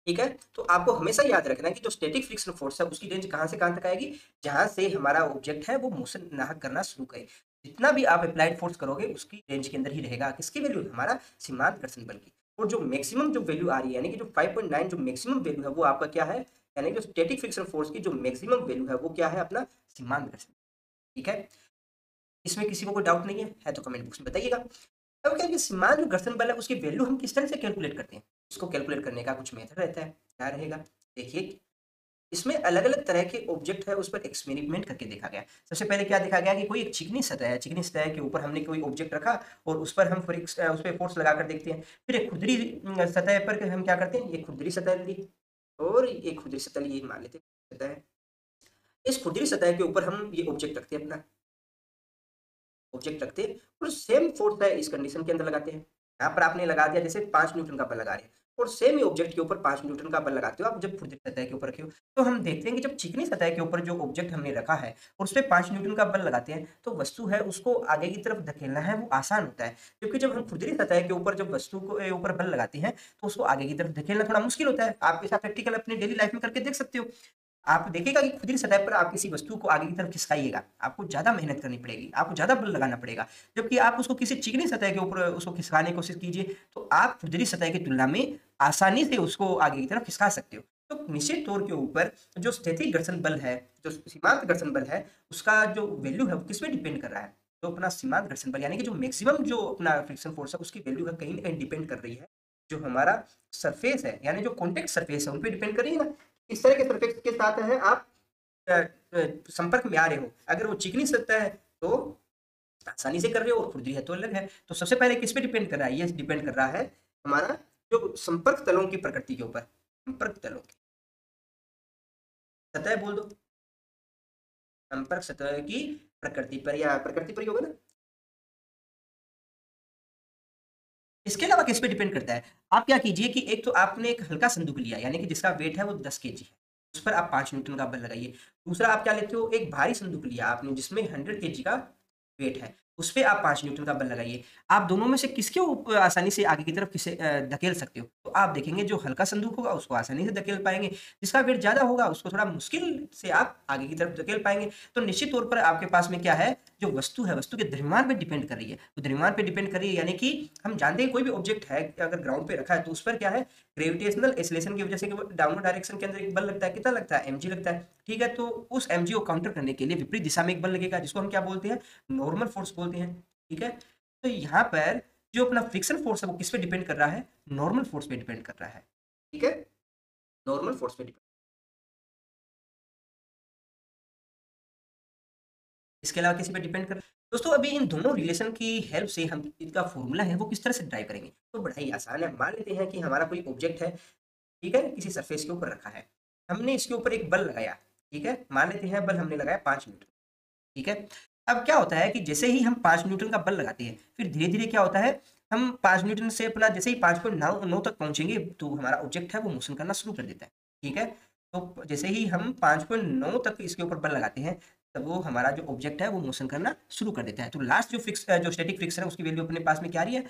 ठीक है, तो आपको हमेशा याद रखना है कि जो स्टैटिक फ्रिक्शन फोर्स है उसकी रेंज कहाँ से कहाँ तक आएगी, जहां से हमारा ऑब्जेक्ट है वो मोशन नाहक करना शुरू करे। जितना भी आप अप्लाइड फोर्स करोगे उसकी रेंज के अंदर ही रहेगा, किसकी वैल्यू, हमारा सीमांत घर्षण बल की। और जो मैक्सिमम जो वैल्यू आ रही है, यानी कि जो 5.9 जो मैक्सिमम वैल्यू है वो आपका क्या है, यानी जो स्टैटिक फ्रिक्शन फोर्स की जो मैक्सिमम वैल्यू है वो क्या है, अपना सीमांत घर्षण। ठीक है, इसमें किसी को कोई डाउट नहीं है तो कमेंट बॉक्स में बताइएगा। अब क्या है कि सीमांत जो घर्षण बल है उसकी वैल्यू हम किस तरह से कैलकुलेट करते हैं, इसको कैलकुलेट करने का कुछ मेथड रहता है। क्या रहेगा, देखिए इसमें अलग अलग तरह के ऑब्जेक्ट है उस पर एक्सपेरिमेंट करके देखा गया। सबसे पहले क्या देखा गया कि कोई एक चिकनी सतह है, चिकनी सतह के ऊपर हमने कोई ऑब्जेक्ट रखा और उस पर हम उस पर फोर्स लगाकर देखते हैं। फिर एक खुरदरी सतह पर हम क्या करते हैं, ये खुरदरी सतह ली और एक खुरदरी सतह ली, ये मान लेते हैं सतह है। इस खुरदरी सतह के ऊपर हम ये ऑब्जेक्ट रखते हैं, अपना ऑब्जेक्ट रखते हैं और सेम फोर्स है इस कंडीशन के अंदर लगाते हैं। यहाँ पर आपने लगा दिया, जैसे 5 न्यूटन का बल लगा रहे हैं और सेम ही ऑब्जेक्ट के ऊपर 5 न्यूटन का बल लगाते हो आप जब खुरदरी सतह के ऊपर रखे हो। तो हम देखते हैं कि जब चिकनी सतह के ऊपर जो ऑब्जेक्ट हमने रखा है और उस पर 5 न्यूटन का बल लगाते हैं तो वस्तु है उसको आगे की तरफ धकेलना है वो आसान होता है, क्योंकि जब हम खुरदरी सतह के ऊपर जब वस्तु को ऊपर बल लगाते हैं तो उसको आगे की तरफ धकेलना थोड़ा मुश्किल होता है। आप ऐसा प्रैक्टिकल अपनी डेली लाइफ में करके देख सकते हो। आप देखिएगा कि खुरदरी सतह पर आप किसी वस्तु को आगे की तरफ खिसकाइएगा, आपको ज़्यादा मेहनत करनी पड़ेगी, आपको ज़्यादा बल लगाना पड़ेगा। जबकि आप उसको किसी चिकनी सतह के ऊपर उसको खिसकाने की कोशिश कीजिए तो आप खुरदरी सतह की तुलना में आसानी से उसको आगे की तरफ खिसका सकते हो। तो निश्चित तौर के ऊपर जो स्थैतिक घर्षण बल है, जो सीमांत घर्षण बल है, उसका जो वैल्यू है वो किस पे डिपेंड कर रहा है, तो अपना सीमांत घर्षण बल यानी कि जो मैक्सिमम जो अपना फ्रिक्शन फोर्स है उसकी वैल्यू है कहीं ना कहीं डिपेंड कर रही है जो हमारा सरफेस है, यानी जो कॉन्टेक्ट सरफेस है उन पे डिपेंड कर रही है ना। इस तरह के सरफेस के साथ है आप संपर्क में आ रहे हो, अगर वो चिकनी सतह है तो आसानी से कर रहे हो और खुरदरी है तो अलग है। तो सबसे पहले किस पे डिपेंड कर रहा है, ये डिपेंड कर रहा है हमारा जो संपर्क तलों की प्रकृति के ऊपर, संपर्क तलों की सतह बोल दो, संपर्क सतह की प्रकृति पर, या प्रकृति पर ही होगा ना। इसके अलावा किस पे डिपेंड करता है, आप क्या कीजिए कि एक तो आपने एक हल्का संदूक लिया यानी कि जिसका वेट है वो 10 केजी है, उस पर आप 5 न्यूटन का बल लगाइए। दूसरा आप क्या लेते हो, एक भारी संदूक लिया आपने जिसमें 100 केजी का वेट है, उस पे आप 5 न्यूटन का बल लगाइए। आप दोनों में से किसके आसानी से आगे की तरफ किसे धकेल सकते हो, तो आप देखेंगे जो हल्का संदूक होगा उसको आसानी से धकेल पाएंगे, जिसका वेट ज़्यादा होगा उसको थोड़ा मुश्किल से आप आगे की तरफ धकेल पाएंगे। तो निश्चित तौर पर आपके पास में क्या है, जो वस्तु है वस्तु के द्रव्यमान पे डिपेंड कर रही है, तो द्रव्यमान पे डिपेंड कर रही है यानी कि हम जानते हैं कोई भी ऑब्जेक्ट है अगर ग्राउंड पे रखा है तो उस पर क्या है, ग्रेविटेशनल एक्सीलरेशन की वजह से डाउनवर्ड डायरेक्शन के अंदर एक बल लगता है, कितना लगता है, mg लगता है। ठीक है, तो उस mg को काउंटर करने के लिए विपरीत दिशा में एक बल लगेगा जिसको हम क्या बोलते हैं, नॉर्मल फोर्स बोलते हैं। ठीक है, तो यहाँ पर जो अपना फ्रिक्शन फोर्स है वो किस पे डिपेंड कर रहा है, नॉर्मल फोर्स पे डिपेंड कर रहा है। ठीक है, नॉर्मल फोर्स पे डिपेंड। इसके अलावा किसी पे डिपेंड कर, दोस्तों अभी इन दोनों रिलेशन की हेल्प से हम इनका फॉर्मूला है वो किस तरह से ड्राइव करेंगे, तो बड़ा ही आसान है। मान लेते हैं कि हमारा कोई ऑब्जेक्ट है, ठीक है, किसी सरफेस के ऊपर रखा है, हमने इसके ऊपर एक बल लगाया। ठीक है, मान लेते हैं बल हमने लगाया 5 न्यूटन। ठीक है, अब क्या होता है कि जैसे ही हम 5 न्यूटन का बल लगाते हैं फिर धीरे धीरे क्या होता है, हम 5 न्यूटन से अपना जैसे ही 5.9 तक पहुंचेंगे तो हमारा ऑब्जेक्ट है वो मोशन करना शुरू कर देता है। ठीक है, तो जैसे ही हम 5.9 तक इसके ऊपर बल लगाते हैं तब वो हमारा जो ऑब्जेक्ट है वो मोशन करना शुरू कर देता है। तो लास्ट जो स्टैटिक फ्रिक्शन है उसकी वैल्यू अपने पास में क्या आ रही है,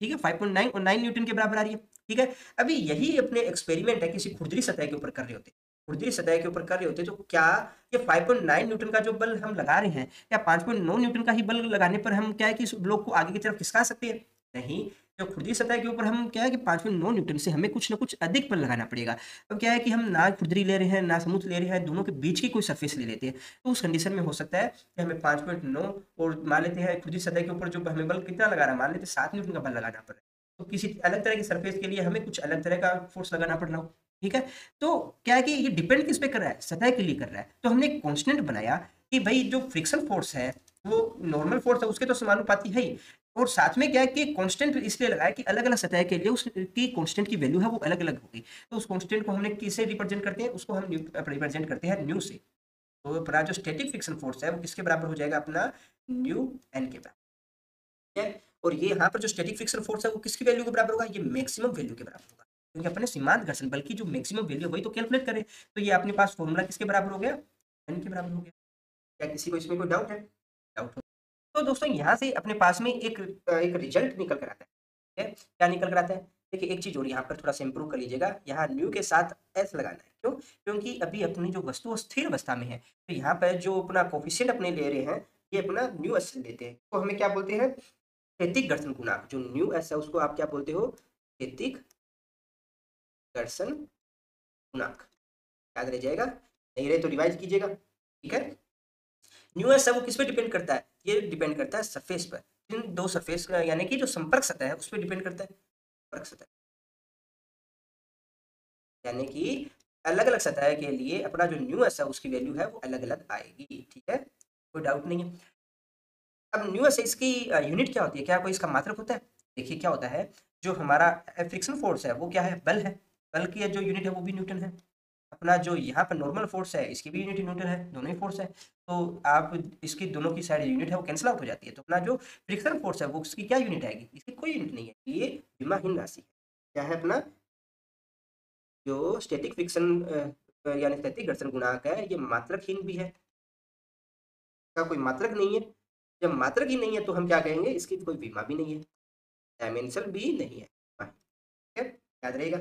ठीक है, 5.9 और 9 न्यूटन के बराबर आ रही है। ठीक है, अभी यही अपने एक्सपेरिमेंट है किसी खुरदरी सतह के ऊपर कर रहे होते, खुरदरी सतह के ऊपर कर रहे होते तो क्या ये 5.9 न्यूटन का जो बल हम लगा रहे हैं या 5.9 न्यूटन का ही बल लगाने पर हम क्या है कि इस ब्लॉक को आगे की तरफ खिसका सकते हैं? नहीं, जो खुरदरी सतह के ऊपर हम क्या है कि 5.9 न्यूटन से हमें कुछ ना कुछ अधिक बल लगाना पड़ेगा। अब क्या है कि हम ना खुरदरी ले रहे हैं ना समुद्र ले रहे हैं, दोनों के बीच की कोई सरफेस ले लेते हैं, तो उस कंडीशन में हो सकता है कि हमें 5.9 और मान लेते हैं खुरदरी सतह के ऊपर जो हमें बल कितना लगा रहा है, मान लेते हैं 7 न्यूटन का बल लगाना पड़ रहा है, तो किसी अलग तरह की सरफेस के लिए हमें कुछ अलग तरह का फोर्स लगाना पड़ रहा हो। ठीक है, तो क्या है कि ये डिपेंड किस पे कर रहा है, सतह के लिए कर रहा है। तो हमने एक कांस्टेंट बनाया कि भाई जो फ्रिक्शन फोर्स है वो नॉर्मल फोर्स है उसके तो समानुपाती है ही, और साथ में क्या है कि कांस्टेंट इसलिए लगाया कि अलग अलग सतह के लिए उसकी कांस्टेंट की वैल्यू है वो अलग अलग होगी। तो उस कांस्टेंट को हमने किससे रिप्रेजेंट करते हैं, उसको हम रिप्रेजेंट करते हैं न्यू से। तो अपना जो स्टैटिक फ्रिक्शन फोर्स है वो किसके बराबर हो जाएगा, अपना न्यू एन के बराबर है। और ये यहाँ पर जो स्टैटिक फ्रिक्शन फोर्स है वो किसकी वैल्यू के बराबर होगा, ये मैक्सिमम वैल्यू के बराबर होगा, क्योंकि अपने सीमांत घर्षण बल की जो मैक्सिमम वैल्यू वही तो कैलकुलेट करें। तो ये अपने पास फॉर्मूला किसके बराबर हो गया, एन के बराबर हो गया। क्या किसी को इसमें कोई डाउट है? डाउट हो तो दोस्तों यहाँ से अपने पास में एक रिजल्ट निकल कर आता है। ठीक है, क्या निकल कर आता है, देखिए एक चीज और यहाँ पर थोड़ा सा इंप्रूव कर लीजिएगा, यहाँ न्यू के साथ एस लगाना है। क्यों? क्योंकि अभी अपनी जो वस्तु स्थिर अवस्था में है, तो यहाँ पर जो अपना कोफिशिएंट अपने ले रहे हैं ये अपना न्यू एस लेते हैं, तो हमें क्या बोलते हैं, स्थैतिक घर्षण गुणांक। जो न्यू एस है उसको आप क्या बोलते हो, स्थैतिक घर्षण गुणांक। याद रह जाएगा, नहीं रहे तो रिवाइज कीजिएगा। ठीक है, न्यू एस है वो किस पे डिपेंड करता है, ये डिपेंड करता है सरफेस पर, इन दो सरफेस का यानी कि जो संपर्क सतह है उस पर डिपेंड करता है, संपर्क सतह यानी कि अलग अलग सतह के लिए अपना जो न्यू एस है उसकी वैल्यू है वो अलग अलग आएगी। ठीक है, कोई डाउट नहीं है। अब न्यू एस इसकी यूनिट क्या होती है, क्या कोई इसका मात्रक होता है? देखिए क्या होता है, जो हमारा फ्रिक्शन फोर्स है वो क्या है, बल है, बल की जो यूनिट है वो भी न्यूटन है। अपना जो यहाँ पर नॉर्मल फोर्स है इसकी भी यूनिट न्यूटन है, दोनों ही फोर्स है। तो आप इसकी दोनों की साइड यूनिट है वो कैंसिल आउट हो जाती है, तो अपना जो फ्रिक्शन फोर्स है वो उसकी क्या यूनिट आएगी, इसकी कोई यूनिट नहीं है, ये विमाहीन राशि है। क्या है अपना जो स्टैटिक फ्रिक्शन यानी स्थैतिक घर्षण गुणांक है ये मात्रकहीन भी है, इसका कोई मात्रक नहीं है। जब मात्रक ही नहीं है तो हम क्या कहेंगे, इसकी कोई विमा भी नहीं है, डायमेंशन भी नहीं है। ठीक है, याद रहेगा।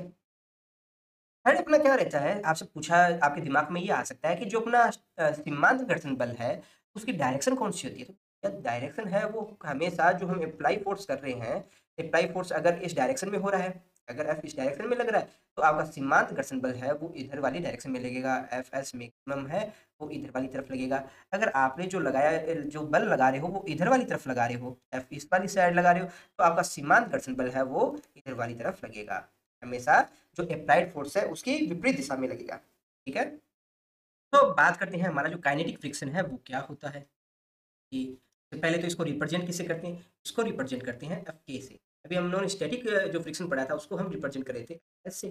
थर्ड अपना क्या रहता है, आपसे पूछा, आपके दिमाग में ये आ सकता है कि जो अपना सीमांत घर्षण बल है उसकी डायरेक्शन कौन सी होती है, तो डायरेक्शन है वो हमेशा जो हम अप्लाई फोर्स कर रहे हैं, अप्लाई फोर्स अगर इस डायरेक्शन में हो रहा है, अगर एफ इस डायरेक्शन में लग रहा है तो आपका सीमांत घर्षण बल है वो इधर वाली डायरेक्शन में लगेगा, एफ एस मैक्सिमम है वो इधर वाली तरफ लगेगा। अगर आपने जो लगाया जो बल लगा रहे हो वो इधर वाली तरफ लगा रहे हो, एफ इस वाली साइड लगा रहे हो, तो आपका सीमांत घर्षण बल है वो इधर वाली तरफ लगेगा, हमेशा जो अप्लाइड फोर्स है उसकी विपरीत दिशा में लगेगा। ठीक है, तो बात करते हैं हमारा जो काइनेटिक फ्रिक्शन है वो क्या होता है। कि तो पहले तो इसको रिप्रेजेंट किससे करते हैं, इसको रिप्रेजेंट करते हैं एफ के से। अभी हम नॉन स्टैटिक जो फ्रिक्शन पढ़ा था उसको हम रिप्रेजेंट कर रहे थे एस से,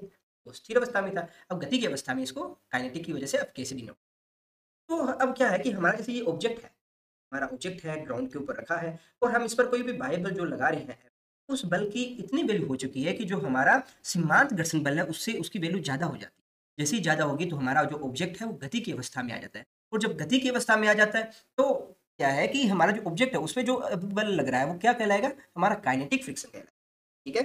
वो स्थिर अवस्था में था। अब गति की अवस्था में इसको काइनेटिक की वजह से एफ के से डिनोट। तो अब क्या है कि हमारा जैसे ये ऑब्जेक्ट है, हमारा ऑब्जेक्ट है ग्राउंड के ऊपर रखा है और हम इस पर कोई भी बाह्य बल जो लगा रहे हैं उस बल की इतनी वैल्यू हो चुकी है कि जो हमारा सीमांत घर्षण बल है उससे उसकी वैल्यू ज़्यादा हो जाती है। जैसे ही ज़्यादा होगी तो हमारा जो ऑब्जेक्ट है वो गति की अवस्था में आ जाता है, और जब गति की अवस्था में आ जाता है तो क्या है कि हमारा जो ऑब्जेक्ट है उसमें जो बल लग रहा है वो क्या कहलाएगा, हमारा काइनेटिक फ्रिक्शन कहलाएगा। ठीक है,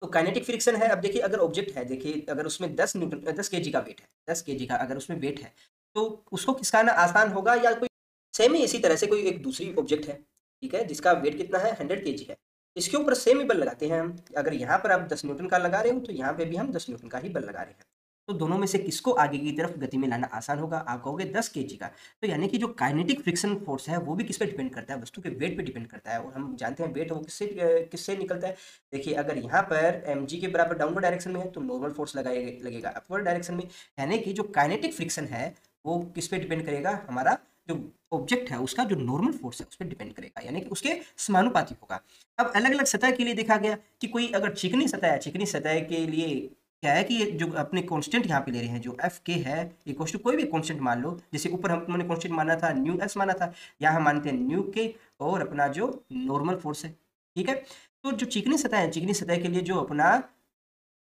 तो काइनेटिक फ्रिक्शन है। अब देखिए अगर ऑब्जेक्ट है, देखिए अगर उसमें 10 केजी का वेट है, 10 केजी का अगर उसमें वेट है तो उसको खिसकाना आसान होगा या कोई सेम ही इसी तरह से कोई एक दूसरी ऑब्जेक्ट है, ठीक है, जिसका वेट कितना है 100 केजी है, इसके ऊपर सेम ही बल लगाते हैं हम। अगर यहाँ पर आप 10 न्यूटन का लगा रहे हो तो यहाँ पे भी हम 10 न्यूटन का ही बल लगा रहे हैं, तो दोनों में से किसको आगे की तरफ गति में लाना आसान होगा, आप कहोगे 10 केजी का। तो यानी कि जो काइनेटिक फ्रिक्शन फोर्स है वो भी किस पे डिपेंड करता है, वस्तु के वेट पे डिपेंड करता है, और हम जानते हैं वेट वो किससे किससे निकलता है। देखिए अगर यहाँ पर mg के बराबर डाउनवर्ड डायरेक्शन में है तो नॉर्मल फोर्स लगेगा अपवर्ड डायरेक्शन में, यानी कि जो काइनेटिक फ्रिक्शन है वो किस पे डिपेंड करेगा, हमारा जो ऑब्जेक्ट है उसका जो नॉर्मल फोर्स है उस पर डिपेंड करेगा, यानी कि उसके समानुपाती होगा। अब अलग अलग सतह के लिए देखा गया कि कोई अगर चिकनी सतह है, चिकनी सतह के लिए क्या है कि ये जो अपने कांस्टेंट यहाँ पे ले रहे हैं जो एफ के है इक्वल टू कोई भी कांस्टेंट मान लो, जैसे ऊपर हमने कांस्टेंट माना था न्यू एस माना था, यहाँ हम मानते हैं न्यू के और अपना जो नॉर्मल फोर्स है। ठीक है, तो जो चिकनी सतह है, चिकनी सतह के लिए जो अपना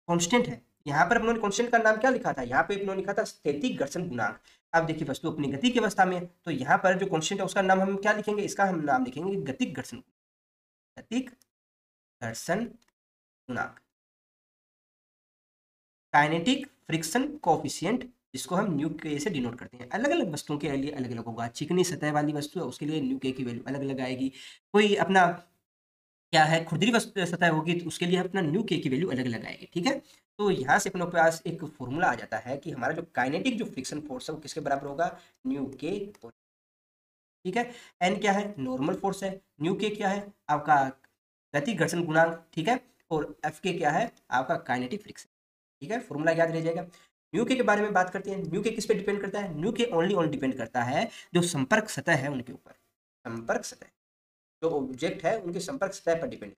कांस्टेंट है, यहाँ पर अपनों ने कांस्टेंट का नाम क्या लिखा था, यहाँ पे अपनों ने लिखा था स्थैतिक घर्षण गुणांक। अब देखिए वस्तु अपनी गति की अवस्था में है, तो यहाँ पर जो कांस्टेंट है उसका नाम हम क्या लिखेंगे, इसका हम नाम लिखेंगे गतिक घर्षण, गतिक घर्षण गुणांक, काइनेटिक फ्रिक्शन कोएफिशिएंट, जिसको हम न्यू के से डिनोट करते हैं। अलग अलग वस्तुओं के लिए अलग अलग होगा। चिकनी सतह वाली वस्तु है उसके लिए न्यू के की वैल्यू अलग अलग आएगी। कोई अपना क्या है खुरदरी वस्तु सतह होगी तो उसके लिए अपना न्यू के की वैल्यू अलग अलग आएगी। ठीक है, तो यहाँ से अपने पास एक फॉर्मूला आ जाता है कि हमारा जो काइनेटिक जो फ्रिक्शन फोर्स है वो किसके बराबर होगा, न्यू के। ठीक है, एन क्या है, नॉर्मल फोर्स है, न्यू के क्या है, आपका गति घर्षण गुणांक। ठीक है, और एफ के क्या है, आपका काइनेटिक फ्रिक्शन। ठीक है, फॉर्मूला याद रह जाएगा। न्यू के बारे में बात करते हैं। न्यू के किस पे डिपेंड करता है, न्यू के ओनली डिपेंड करता है जो संपर्क सतह है उनके ऊपर, संपर्क सतह, जो ऑब्जेक्ट है उनके संपर्क सतह पर डिपेंड।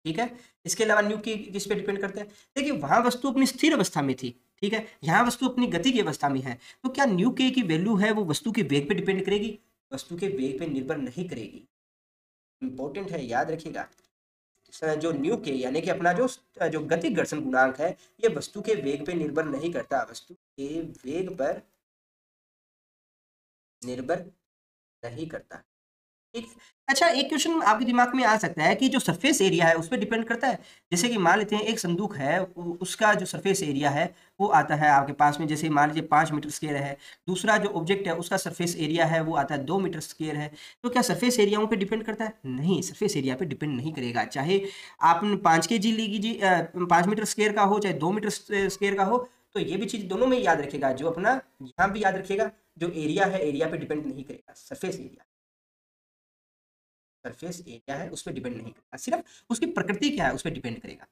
ठीक है, इसके अलावा न्यू की किस पे डिपेंड करते हैं, देखिए वहां वस्तु अपनी स्थिर अवस्था में थी, ठीक है, यहाँ वस्तु अपनी गति की अवस्था में है, तो क्या न्यू के की वैल्यू है वो वस्तु के वेग पे डिपेंड करेगी, वस्तु के वेग पे निर्भर नहीं करेगी। इंपॉर्टेंट है, याद रखिएगा। जो न्यू के यानी कि अपना जो गति घर्षण गुणांक है ये वस्तु के वेग पे निर्भर नहीं करता, वस्तु के वेग पर निर्भर नहीं करता। ठीक। अच्छा, एक क्वेश्चन आपके दिमाग में आ सकता है कि जो सरफेस एरिया है उस पर डिपेंड करता है। जैसे कि मान लेते हैं एक संदूक है, उसका जो सरफेस एरिया है वो आता है आपके पास में, जैसे मान लीजिए 5 मीटर स्क्वायर है। दूसरा जो ऑब्जेक्ट है उसका सरफेस एरिया है वो आता है 2 मीटर स्क्वायर है। तो क्या सरफेस एरियाओं पे डिपेंड करता है, नहीं, सरफेस एरिया पे डिपेंड नहीं करेगा। चाहे आपने 5 kg लीजिए, 5 मीटर स्क्वायर का हो चाहे 2 मीटर स्क्वायर का हो, तो ये भी चीज दोनों में याद रखेगा। जो अपना यहाँ भी याद रखेगा, जो एरिया है एरिया पे डिपेंड नहीं करेगा, सरफेस एरिया, सरफेस एरिया है उस पर डिपेंड नहीं करेगा, सिर्फ उसकी प्रकृति क्या है उस पर डिपेंड करेगा।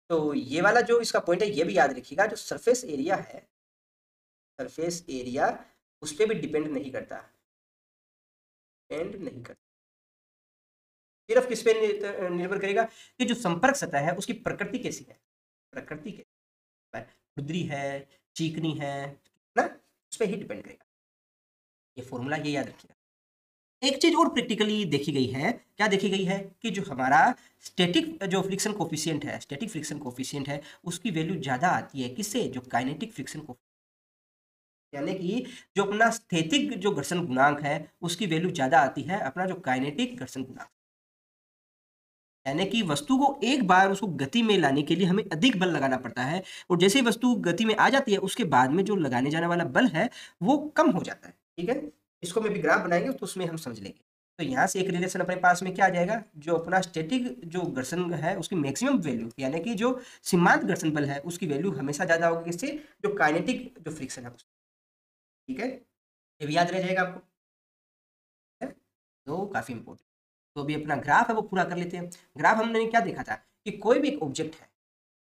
तो ये वाला जो इसका पॉइंट है ये भी याद रखिएगा, जो सरफेस एरिया है, सरफेस एरिया उस पर भी डिपेंड नहीं करता, डिपेंड नहीं करता, सिर्फ किस पे निर्भर करेगा कि जो संपर्क सतह है उसकी प्रकृति कैसी है, प्रकृति कैसी है, खुरदरी है, चिकनी है ना, उस पर ही डिपेंड करेगा। ये फॉर्मूला ये याद रखिएगा। एक चीज और प्रैक्टिकली देखी गई है, क्या देखी गई है कि जो हमारा स्टैटिक जो फ्रिक्शन कोफिशिएंट है, स्टैटिक फ्रिक्शन कोफिशिएंट है उसकी वैल्यू ज्यादा आती है किससे, जो काइनेटिक फ्रिक्शन कोफिशिएंट, यानी कि जो अपना स्थैतिक जो घर्षण गुणांक है उसकी वैल्यू ज्यादा आती है अपना जो काइनेटिक घर्षण गुणांक। यानी कि वस्तु को एक बार उसको गति में लाने के लिए हमें अधिक बल लगाना पड़ता है, और जैसे ही वस्तु गति में आ जाती है उसके बाद में जो लगाने जाने वाला बल है वो कम हो जाता है। ठीक है, इसको मैं भी ग्राफ बनाएंगे तो उसमें हम समझ लेंगे। तो यहाँ से एक रिलेशन अपने पास में क्या आ जाएगा, जो अपना स्टैटिक जो घर्षण है उसकी मैक्सिमम वैल्यू यानी कि जो सीमांत घर्षण बल है उसकी वैल्यू हमेशा ज्यादा होगी किससे, जो काइनेटिक जो फ्रिक्शन है उससे। ठीक है, ये भी याद रह जाएगा आपको, है? तो काफी इंपॉर्टेंट। तो अभी अपना ग्राफ है वो पूरा कर लेते हैं। ग्राफ हमने क्या देखा था कि कोई भी एक ऑब्जेक्ट है,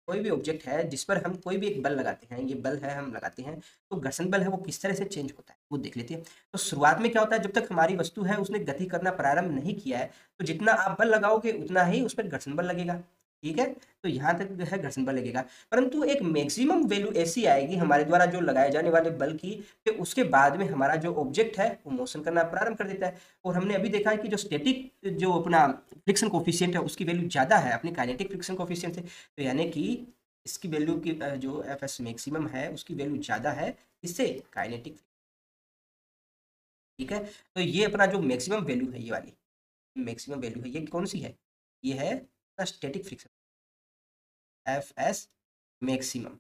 कोई भी ऑब्जेक्ट है जिस पर हम कोई भी एक बल लगाते हैं, ये बल है हम लगाते हैं, तो घर्षण बल है वो किस तरह से चेंज होता है वो देख लेते हैं। तो शुरुआत में क्या होता है, जब तक हमारी वस्तु है उसने गति करना प्रारंभ नहीं किया है, तो जितना आप बल लगाओगे उतना ही उस पर घर्षण बल लगेगा। ठीक है, तो यहाँ तक जो है घर्षण बल लगेगा, परंतु एक मैक्सिमम वैल्यू ऐसी आएगी हमारे द्वारा जो लगाए जाने वाले बल की, कि उसके बाद में हमारा जो ऑब्जेक्ट है वो मोशन करना प्रारंभ कर देता है। और हमने अभी देखा है कि जो स्टैटिक जो अपना फ्रिक्शन कोफिशिएंट है उसकी वैल्यू ज्यादा है अपनी काइनेटिक फ्रिक्शन कोफिशिएंट से, तो यानी कि इसकी वैल्यू की जो एफ एस मैक्सिमम है उसकी वैल्यू ज़्यादा है इससे काइनेटिक। ठीक है, तो ये अपना जो मैक्सिमम वैल्यू है, ये वाली मैक्सिमम वैल्यू है, ये कौन सी है, ये है static friction F S maximum.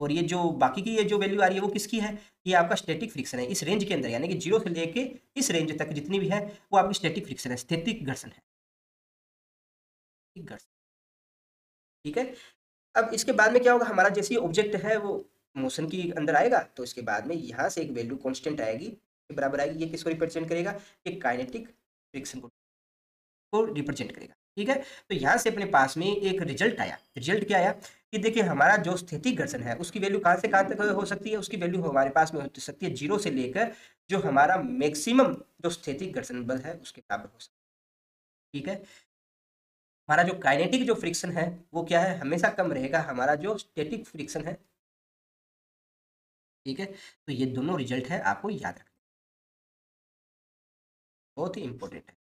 और ये जो बाकी की ये जो वैल्यू आ रही है वो किसकी है, ये आपका स्टैटिक फ्रिक्शन है इस रेंज के अंदर, यानी कि 0 से लेके इस रेंज तक जितनी भी है वो आपकी स्टैटिक फ्रिक्शन है, स्थैतिक घर्षण है, घर्षण। ठीक है, अब इसके बाद में क्या होगा, हमारा जैसे ऑब्जेक्ट है वो मोशन की अंदर आएगा, तो इसके बाद में यहाँ से एक वैल्यू कांस्टेंट आएगी के बराबर आएगी, ये किसको रिप्रेजेंट करेगा, ये काइनेटिक फ्रिक्शन को रिप्रेजेंट करेगा। ठीक है, तो यहाँ से अपने पास में एक रिजल्ट आया, रिजल्ट क्या आया कि देखिए हमारा जो स्थैतिक घर्षण है उसकी वैल्यू कहाँ से कहाँ तक हो सकती है, उसकी वैल्यू हमारे पास में हो सकती है 0 से लेकर जो हमारा मैक्सिमम जो स्थैतिक घर्षण बल है उसके बराबर हो सकता है। ठीक है, हमारा जो काइनेटिक जो फ्रिक्शन है वो क्या है, हमेशा कम रहेगा हमारा जो स्टैटिक फ्रिक्शन है। ठीक है, तो ये दोनों रिजल्ट है आपको याद रखना, बहुत ही इंपॉर्टेंट है।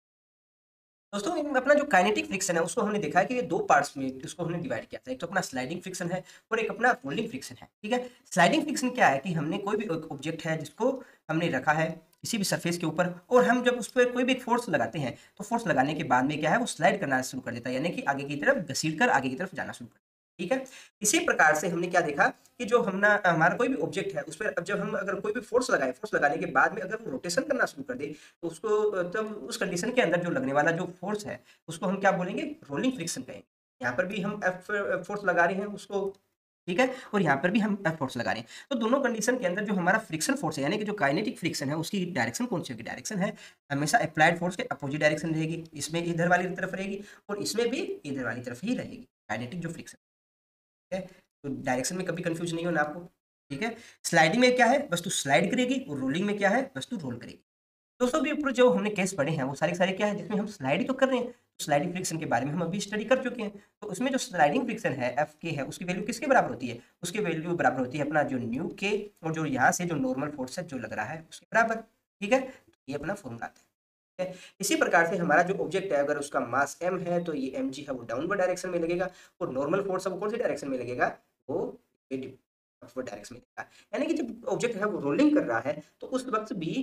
दोस्तों अपना जो काइनेटिक फ्रिक्शन है उसको हमने देखा है कि ये दो पार्ट्स में इसको हमने डिवाइड किया था। एक तो अपना स्लाइडिंग फ्रिक्शन है और एक अपना रोलिंग फ्रिक्शन है। ठीक है, स्लाइडिंग फ्रिक्शन क्या है कि हमने कोई भी ऑब्जेक्ट है जिसको हमने रखा है किसी भी सरफेस के ऊपर, और हम जब उस पर कोई भी फोर्स लगाते हैं तो फोर्स लगाने के बाद में क्या है वो स्लाइड करना शुरू कर देता है, यानी कि आगे की तरफ घसीट कर आगे की तरफ जाना शुरू कर देता है। ठीक है, इसी प्रकार से हमने क्या देखा कि जो हमारा कोई भी ऑब्जेक्ट है उस पर अब जब हम अगर कोई भी फोर्स लगाए, फोर्स लगाने के बाद में अगर वो रोटेशन करना शुरू कर दे तो उसको तब उस कंडीशन के अंदर जो लगने वाला जो फोर्स है उसको हम क्या बोलेंगे, रोलिंग फ्रिक्शन कहेंगे। यहाँ पर भी हम एफ फोर्स लगा रहे हैं उसको, ठीक है, और यहाँ पर भी हम एफ फोर्स लगा रहे हैं। तो दोनों कंडीशन के अंदर जो हमारा फ्रिक्शन फोर्स है यानी कि जो काइनेटिक फ्रिक्शन है उसकी डायरेक्शन कौन सी होगी, डायरेक्शन है हमेशा अप्लाइड फोर्स के अपोजिट डायरेक्शन रहेगी, इसमें इधर वाली तरफ रहेगी और इसमें भी इधर वाली तरफ ही रहेगी काइनेटिक जो फ्रिक्शन है। तो डायरेक्शन में कभी कंफ्यूज नहीं होना आपको। ठीक है, स्लाइडिंग में क्या है वस्तु स्लाइड करेगी और रोलिंग में क्या है वस्तु रोल करेगी। दोस्तों भी ऊपर जो हमने केस पढ़े हैं वो सारे सारे क्या है जिसमें हम स्लाइड तो कर रहे हैं, तो स्लाइडिंग फ्रिक्शन के बारे में हम अभी स्टडी कर चुके हैं। तो उसमें जो स्लाइडिंग फ्रिक्शन है एफ के है उसकी वैल्यू किसके बराबर होती है, उसकी वैल्यू बराबर होती है अपना जो न्यू के और जो यहाँ से जो नॉर्मल फोर्स है जो लग रहा है उसके बराबर। ठीक है, तो ये अपना फॉर्मूला आता है। ठीक है, इसी प्रकार से हमारा जो ऑब्जेक्ट है अगर उसका मास m है तो ये mg है वो डाउनवर्ड डायरेक्शन में लगेगा और नॉर्मल फोर्स है वो कौन सी डायरेक्शन में लगेगा, वो अपवर्ड डायरेक्शन में लगेगा। यानी कि जब ऑब्जेक्ट है वो रोलिंग कर रहा है तो उस वक्त भी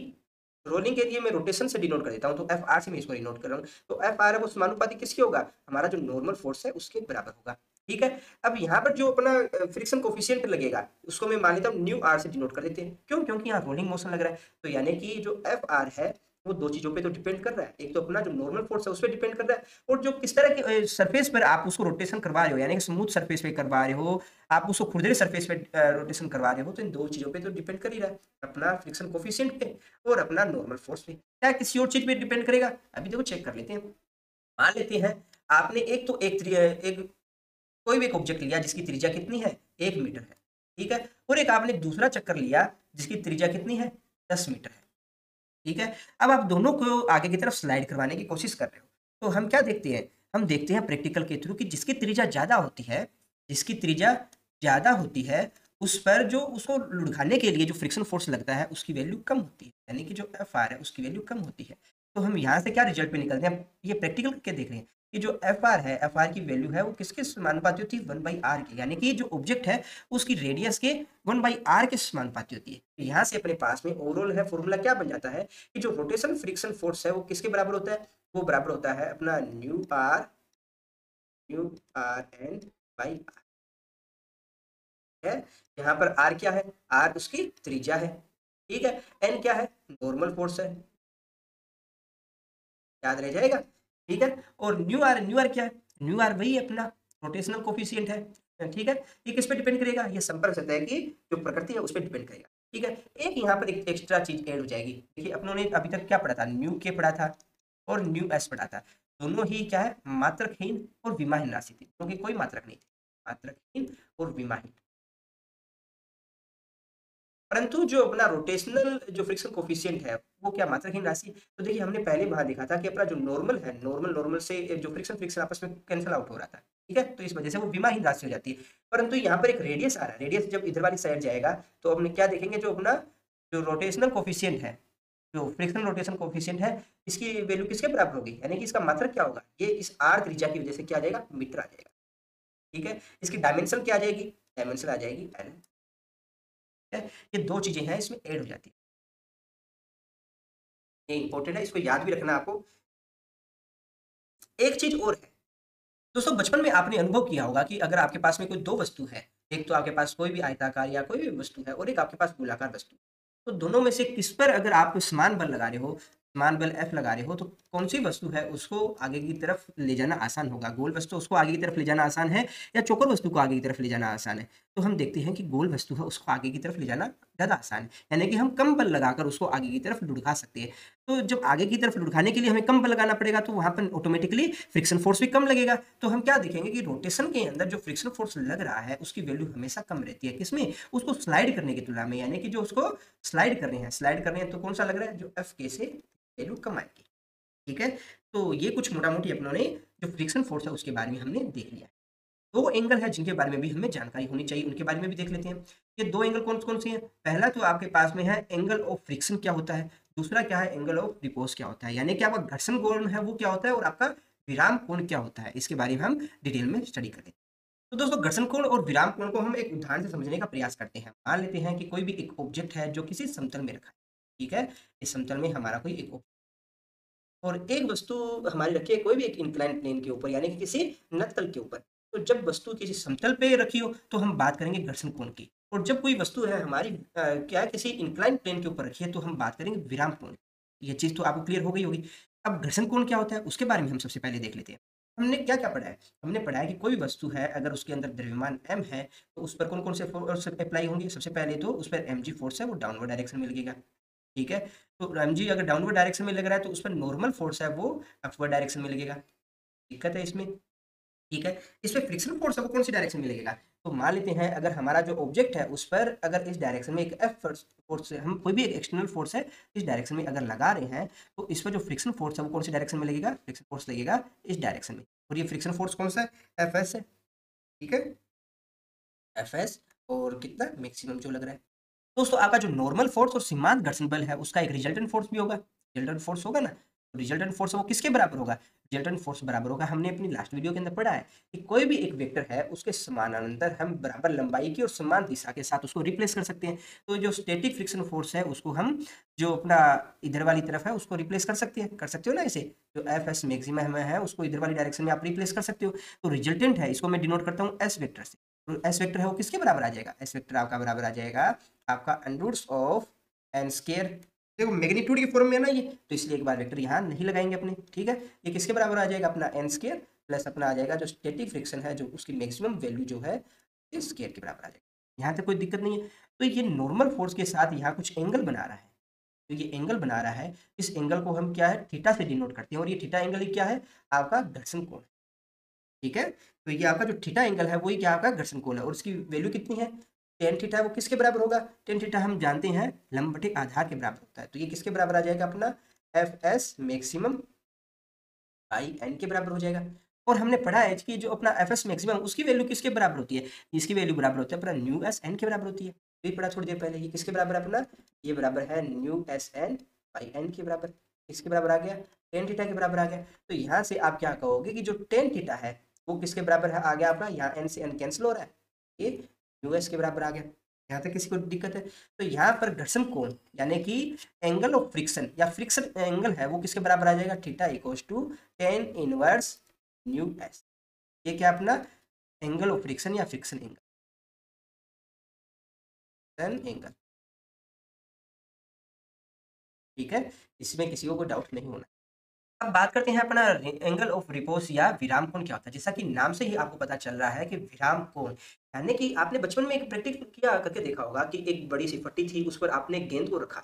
रोलिंग के लिए मैं रोटेशन से डिनोट कर देता हूं, तो एफ आर से मैं इसको डिनोट कर रहा हूं। तो एफ आर है वो समानुपाती किसके होगा, हमारा जो नॉर्मल फोर्स है उसके बराबर होगा। ठीक है, अब यहाँ पर जो अपना फ्रिक्शन कोफिशिएंट लगेगा उसको मैं मान लेता हूँ न्यू आर से डिनोट कर देते हैं। क्यों, क्योंकि यहाँ रोलिंग मोशन लग रहा है, तो यानी कि जो एफ आर है वो दो चीजों पे तो डिपेंड कर रहा है, एक तो अपना जो नॉर्मल फोर्स है उस पर डिपेंड कर रहा है और जो किस तरह के सरफेस पर आप उसको रोटेशन करवा रहे हो, यानी कि स्मूथ सरफेस पे करवा रहे हो, आप उसको खुरदरे सरफेस पे रोटेशन करवा रहे हो, तो इन दो चीजों पे तो डिपेंड कर ही रहा है, अपना फ्रिक्शन कोफिशिएंट पे और अपना नॉर्मल फोर्स पे। क्या किसी और चीज पे डिपेंड करेगा, अभी देखो चेक कर लेते हैं। मान लेते हैं आपने एक तो एक कोई भी एक ऑब्जेक्ट लिया जिसकी त्रिज्या कितनी है 1 मीटर है। ठीक है, और एक आपने दूसरा चक्कर लिया जिसकी त्रिज्या कितनी है 10 मीटर है। ठीक है, अब आप दोनों को आगे की तरफ स्लाइड करवाने की कोशिश कर रहे हो, तो हम क्या देखते हैं, हम देखते हैं प्रैक्टिकल के थ्रू कि जिसकी त्रिज्या ज़्यादा होती है, जिसकी त्रिज्या ज़्यादा होती है उस पर जो उसको लुढ़काने के लिए जो फ्रिक्शन फोर्स लगता है उसकी वैल्यू कम होती है, यानी कि जो एफ आर है उसकी वैल्यू कम होती है। तो हम यहाँ से क्या रिजल्ट पे निकलते हैं, ये प्रैक्टिकल करके देख रहे हैं कि जो एफ आर है, एफ आर की वैल्यू है वो किसके समानुपाती होती है 1/r के, यानी कि जो ऑब्जेक्ट है उसकी रेडियस के 1/r के समानुपाती होती है। तो यहाँ से अपने पास में ओवरऑल है फॉर्मूला क्या बन जाता है कि जो रोटेशन फ्रिक्शन फोर्स है वो किसके बराबर होता है, वो बराबर होता है अपना new R N by R है। यहाँ पर आर क्या है, आर उसकी त्रिज्या है। ठीक है, एन क्या है, नॉर्मल फोर्स है, याद रह जाएगा। ठीक है, और न्यू आर क्या है, न्यू आर वही अपना रोटेशनल कोफिशिएंट है। ठीक है, ये किस पे डिपेंड करेगा, ये संपर्क सतह की जो प्रकृति है उस पर डिपेंड करेगा। ठीक है, एक यहाँ पर एक एक्स्ट्रा चीज ऐड हो जाएगी। देखिए अपनों ने अभी तक क्या पढ़ा था, न्यू के पढ़ा था और न्यू एस पढ़ा था, दोनों ही क्या है मात्रकहीन और विमाहीन राशि थी, क्योंकि कोई मात्रक नहीं थी, मात्रकहीन और विमाहीन। परंतु जो अपना रोटेशनल जो फ्रिक्शन कोफिशिएंट है वो क्या मात्रहीन राशि है। तो देखिए हमने पहले वहां देखा था कि अपना जो नॉर्मल है, नॉर्मल नॉर्मल से जो फ्रिक्शन फ्रिक्शन आपस में कैंसिल आउट हो रहा था। ठीक है, तो इस वजह से वो विमाहीन राशि हो जाती है। परंतु यहाँ पर एक रेडियस आ रहा है, रेडियस जब इधर वाली साइड जाएगा तो अपने क्या देखेंगे, जो अपना जो रोटेशनल कोफिशिएंट है, जो फ्रिक्शन रोटेशन कोफिशिएंट है, इसकी वैल्यू किसके बराबर होगी, यानी कि इसका मात्रक क्या होगा, ये इस आर त्रिज्या की वजह से क्या आ जाएगा, मीटर आ जाएगा। ठीक है, इसकी डायमेंशन क्या आ जाएगी, डायमेंशन आ जाएगी एल। है, ये दो चीजें हैं इसमें ऐड हो जाती है, ये इंपॉर्टेंट है, इसको याद भी रखना आपको। एक चीज और है दोस्तों, बचपन में आपने अनुभव किया होगा कि अगर आपके पास में कोई दो वस्तु है, एक तो आपके पास कोई भी आयताकार या कोई भी वस्तु है और एक आपके पास गोलाकार वस्तु, तो दोनों में से किस पर अगर आप समान बल लगा रहे हो, समान बल एफ लगा रहे हो, तो कौन सी वस्तु है उसको आगे की तरफ ले जाना आसान होगा, गोल वस्तु उसको आगे की तरफ ले जाना आसान है या चौकोर वस्तु को आगे की तरफ ले जाना आसान है। तो हम देखते हैं कि गोल वस्तु है उसको आगे की तरफ ले जाना ज़्यादा आसान है, यानी कि हम कम बल लगाकर उसको आगे की तरफ लुढ़का सकते हैं। तो जब आगे की तरफ लुढ़काने के लिए हमें कम बल लगाना पड़ेगा तो वहाँ पर ऑटोमेटिकली फ्रिक्शन फोर्स भी कम लगेगा। तो हम क्या देखेंगे कि रोटेशन के अंदर जो फ्रिक्शन फोर्स लग रहा है उसकी वैल्यू हमेशा कम रहती है, किसमें, उसको स्लाइड करने की तुलना में, यानी कि जो उसको स्लाइड कर रहे हैं, स्लाइड कर रहे हैं तो कौन सा लग रहा है, जो एफ के से वैल्यू कम आएगी। ठीक है, तो ये कुछ मोटा मोटी अपनों ने जो फ्रिक्शन फोर्स है उसके बारे में हमने देख लिया। दो एंगल है जिनके बारे में भी हमें जानकारी होनी चाहिए, उनके बारे में भी देख लेते हैं। ये दो एंगल कौन-कौन सी हैं? पहला तो आपके पास में है एंगल ऑफ फ्रिक्शन क्या होता है, दूसरा क्या है एंगल ऑफ रिपोज क्या होता है। यानी कि आपका घर्षण कोण है वो क्या होता है और आपका विराम कोण क्या होता है, इसके बारे में हम डिटेल में स्टडी करें। तो दोस्तों घर्षण कोण और विराम कोण को हम एक उदाहरण से समझने का प्रयास करते हैं। मान लेते हैं कि कोई भी एक ऑब्जेक्ट है जो किसी समतल में रखा है, ठीक है? इस समतल में हमारा कोई एक और एक वस्तु हमारी रखी है कोई भी एक इंक्लाइंड प्लेन के ऊपर यानी कि किसी नतल के ऊपर। तो जब वस्तु किसी समतल पे रखी हो तो हम बात करेंगे घर्षण कोण की और जब कोई वस्तु है हमारी क्या है किसी इंक्लाइंड प्लेन के ऊपर रखी है तो हम बात करेंगे विराम कोण की। ये चीज़ तो आपको क्लियर हो गई होगी। अब घर्षण कोण क्या होता है उसके बारे में हम सबसे पहले देख लेते हैं। हमने क्या-क्या पढ़ा है? हमने पढ़ा है कि कोई भी वस्तु है अगर उसके अंदर द्रव्यमान m है तो उस पर कौन-कौन से फोर्स अप्लाई होंगे? सबसे पहले तो उस पर mg फोर्स है वो डाउनवर्ड डायरेक्शन में लगेगा। ठीक है? तो mg अगर डाउनवर्ड डायरेक्शन में लग रहा है तो उस पर नॉर्मल फोर्स है वो अपवर्ड डायरेक्शन में लगेगा। दिक्कत है इसमें? ठीक है? इस पे फ्रिक्शन फोर्स है वो कौन-सी डायरेक्शन में लगेगा? तो मान लेते हैं अगर हमारा जो ऑब्जेक्ट है उस पर अगर इस डायरेक्शन में एक F फोर्स फोर्स से हम कोई भी एक एक्सटर्नल फोर्स है इस डायरेक्शन में अगर लगा रहे हैं तो इस पर जो फ्रिक्शन फोर्स है वो कौन-सी डायरेक्शन में लगेगा? फ्रिक्शन फोर्स लगेगा इस डायरेक्शन में और ये फ्रिक्शन फोर्स कौन-सा है? Fs है। ठीक है? Fs और कितना मैक्सिमम जो लग रहा है। दोस्तों आपका जो नॉर्मल फोर्स और सीमांत घर्षण बल है उसका एक रिजल्टेंट फोर्स भी होगा। रिजल्टेंट फोर्स होगा ना, तो रिजल्टेंट फोर्स वो किसके बराबर होगा? रिजल्टेंट फोर्स बराबर होगा, हमने अपनी लास्ट वीडियो के अंदर पढ़ा है कि कोई भी एक वेक्टर है उसके समानांतर हम बराबर लंबाई की और समान दिशा के साथ उसको रिप्लेस कर सकते हैं। तो जो स्टैटिक फ्रिक्शन फोर्स है उसको हम जो अपना इधर वाली तरफ है उसको रिप्लेस कर सकते हो ना ऐसे। जो एफ एस मैक्सिमम है उसको इधर वाली डायरेक्शन में आप रिप्लेस कर सकते हो। तो रिजल्टेंट है इसको मैं डिनोट करता हूँ एस वेक्टर से। तो एस वेक्टर है वो किसके बराबर आ जाएगा? एस वेक्टर आपका बराबर आ जाएगा आपका under roots of N square. देखो मैग्नीट्यूड की फॉर्म में है ना ये, तो इसलिए एक बार वेक्टर यहाँ नहीं लगाएंगे अपने। ठीक है, ये किसके बराबर आ जाएगा? अपना एन स्क्वायर प्लस अपना आ जाएगा जो स्टैटिक फ्रिक्शन है जो उसकी मैक्सिमम वैल्यू जो है इस स्क्वायर के बराबर आ जाएगा। यहाँ तक कोई दिक्कत नहीं है। तो ये नॉर्मल फोर्स के साथ यहाँ कुछ एंगल बना रहा है। तो ये एंगल बना रहा है, इस एंगल को हम क्या है थीटा से डिनोट करते हैं और ये थीटा एंगल ही क्या है? आपका घर्षण कोण। ठीक है, तो ये आपका जो थीटा एंगल है वही क्या आपका घर्षण कोण है और इसकी वैल्यू कितनी है? टेन थीटा है वो किसके बराबर होगा? टेन थीटा हम जानते हैं लंब बटे आधार के बराबर होता है। तो ये किसके बराबर आ जाएगा? अपना F S maximum by N के बराबर हो जाएगा। और हमने पढ़ा है कि जो अपना एफ एस मैक्सिमम उसकी वैल्यू किसके बराबर होती है? इसकी वैल्यू बराबर होता है अपना न्यू एस एन के बराबर होती है। ये पढ़ा थोड़ी देर पहले। ये किसके बराबर है अपना? ये बराबर है mu s N by N के बराबर। किसके बराबर आ गया? टेन थीटा के बराबर आ गया। तो यहाँ से आप क्या कहोगे कि जो टेन थीटा है वो किसके बराबर है? आ गया अपना, यहाँ एन से एन कैंसिल हो रहा है, ये न्यू एस के बराबर आ गया। यहाँ तक किसी को दिक्कत है? तो यहाँ पर घर्षण कोण यानी कि एंगल ऑफ फ्रिक्शन या फ्रिक्शन एंगल है वो किसके बराबर आ जाएगा? Theta equals to tan inverse mu s. ये क्या अपना एंगल ऑफ फ्रिक्शन या फ्रिक्शन एंगल। ठीक है, इसमें किसी को कोई डाउट नहीं होना। अब बात करते हैं अपना एंगल ऑफ रिपोज या विराम कोण क्या होता है। जैसा कि नाम से ही आपको पता चल रहा है कि विराम कोण यानी कि आपने बचपन में एक प्रैक्टिस किया करके देखा होगा कि एक बड़ी सी फट्टी थी उस पर आपने गेंद को रखा,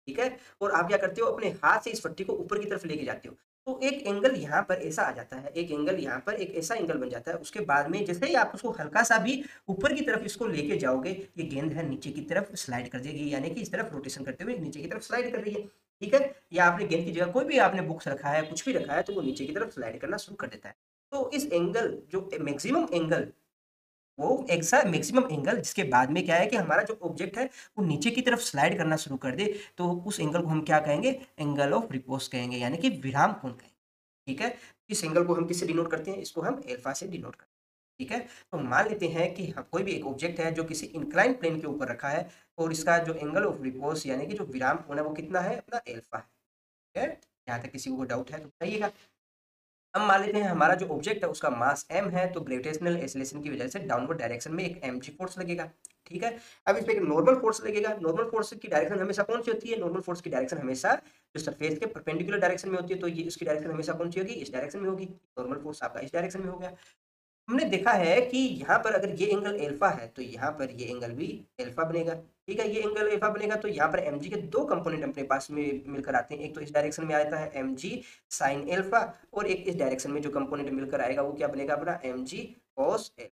ठीक है, और आप क्या करते हो अपने हाथ से इस फट्टी को ऊपर की तरफ लेके जाते हो। तो एक एंगल यहाँ पर ऐसा आ जाता है, एक एंगल यहाँ पर एक ऐसा एंगल बन जाता है। उसके बाद में जैसे ही आप उसको हल्का सा भी ऊपर की तरफ इसको लेके जाओगे ये गेंद है नीचे की तरफ स्लाइड कर देगी, यानी कि इस तरफ रोटेशन करते हुए नीचे की तरफ स्लाइड कर रही है। ठीक है, या आपने गेंद की जगह कोई भी आपने बुक्स रखा है कुछ भी रखा है तो वो नीचे की तरफ स्लाइड करना शुरू कर देता है। तो इस एंगल जो मैक्सिमम एंगल वो ऐसा मैक्सिमम एंगल जिसके बाद में क्या है कि हमारा जो ऑब्जेक्ट है वो नीचे की तरफ स्लाइड करना शुरू कर दे तो उस एंगल को हम क्या कहेंगे? एंगल ऑफ रिपोज कहेंगे, यानी कि विराम कोण कहेंगे। ठीक है, इस एंगल को हम किससे डिनोट करते हैं? इसको हम अल्फा से डिनोट करते हैं। ठीक है, तो मान लेते हैं कि हम कोई भी एक ऑब्जेक्ट है जो किसी इंक्लाइन प्लेन के ऊपर रखा है और इसका जो एंगल ऑफ रिपोज यानी कि जो विराम कोण है वो कितना है? अपना अल्फा है। ठीक है, यहाँ तक किसी को डाउट है तो बताइएगा। अब मान लेते हैं हमारा जो ऑब्जेक्ट है उसका मास m है तो ग्रेविटेशनल एक्सीलरेशन की वजह से डाउनवर्ड डायरेक्शन में एक mg फोर्स लगेगा। ठीक है, अब इस पे एक नॉर्मल फोर्स लगेगा। नॉर्मल फोर्स की डायरेक्शन हमेशा कौन सी होती है? नॉर्मल फोर्स की डायरेक्शन हमेशा जो सरफेस के परपेंडिकुलर डायरेक्शन में होती है, तो ये इसकी डायरेक्शन हमेशा कौन सी होगी? इस डायरेक्शन में होगी। नॉर्मल फोर्स आपका इस डायरेक्शन में हो गया। हमने देखा है कि यहाँ पर अगर ये एंगल अल्फा है तो यहाँ पर ये एंगल भी अल्फा बनेगा। ठीक है, ये एंगल अल्फा बनेगा तो यहाँ पर mg के दो कंपोनेंट अपने पास में मिलकर आते हैं। एक तो इस डायरेक्शन में आता है mg साइन अल्फा और एक इस डायरेक्शन में जो कंपोनेंट मिलकर आएगा वो क्या बनेगा? अपना mg cos अल्फा।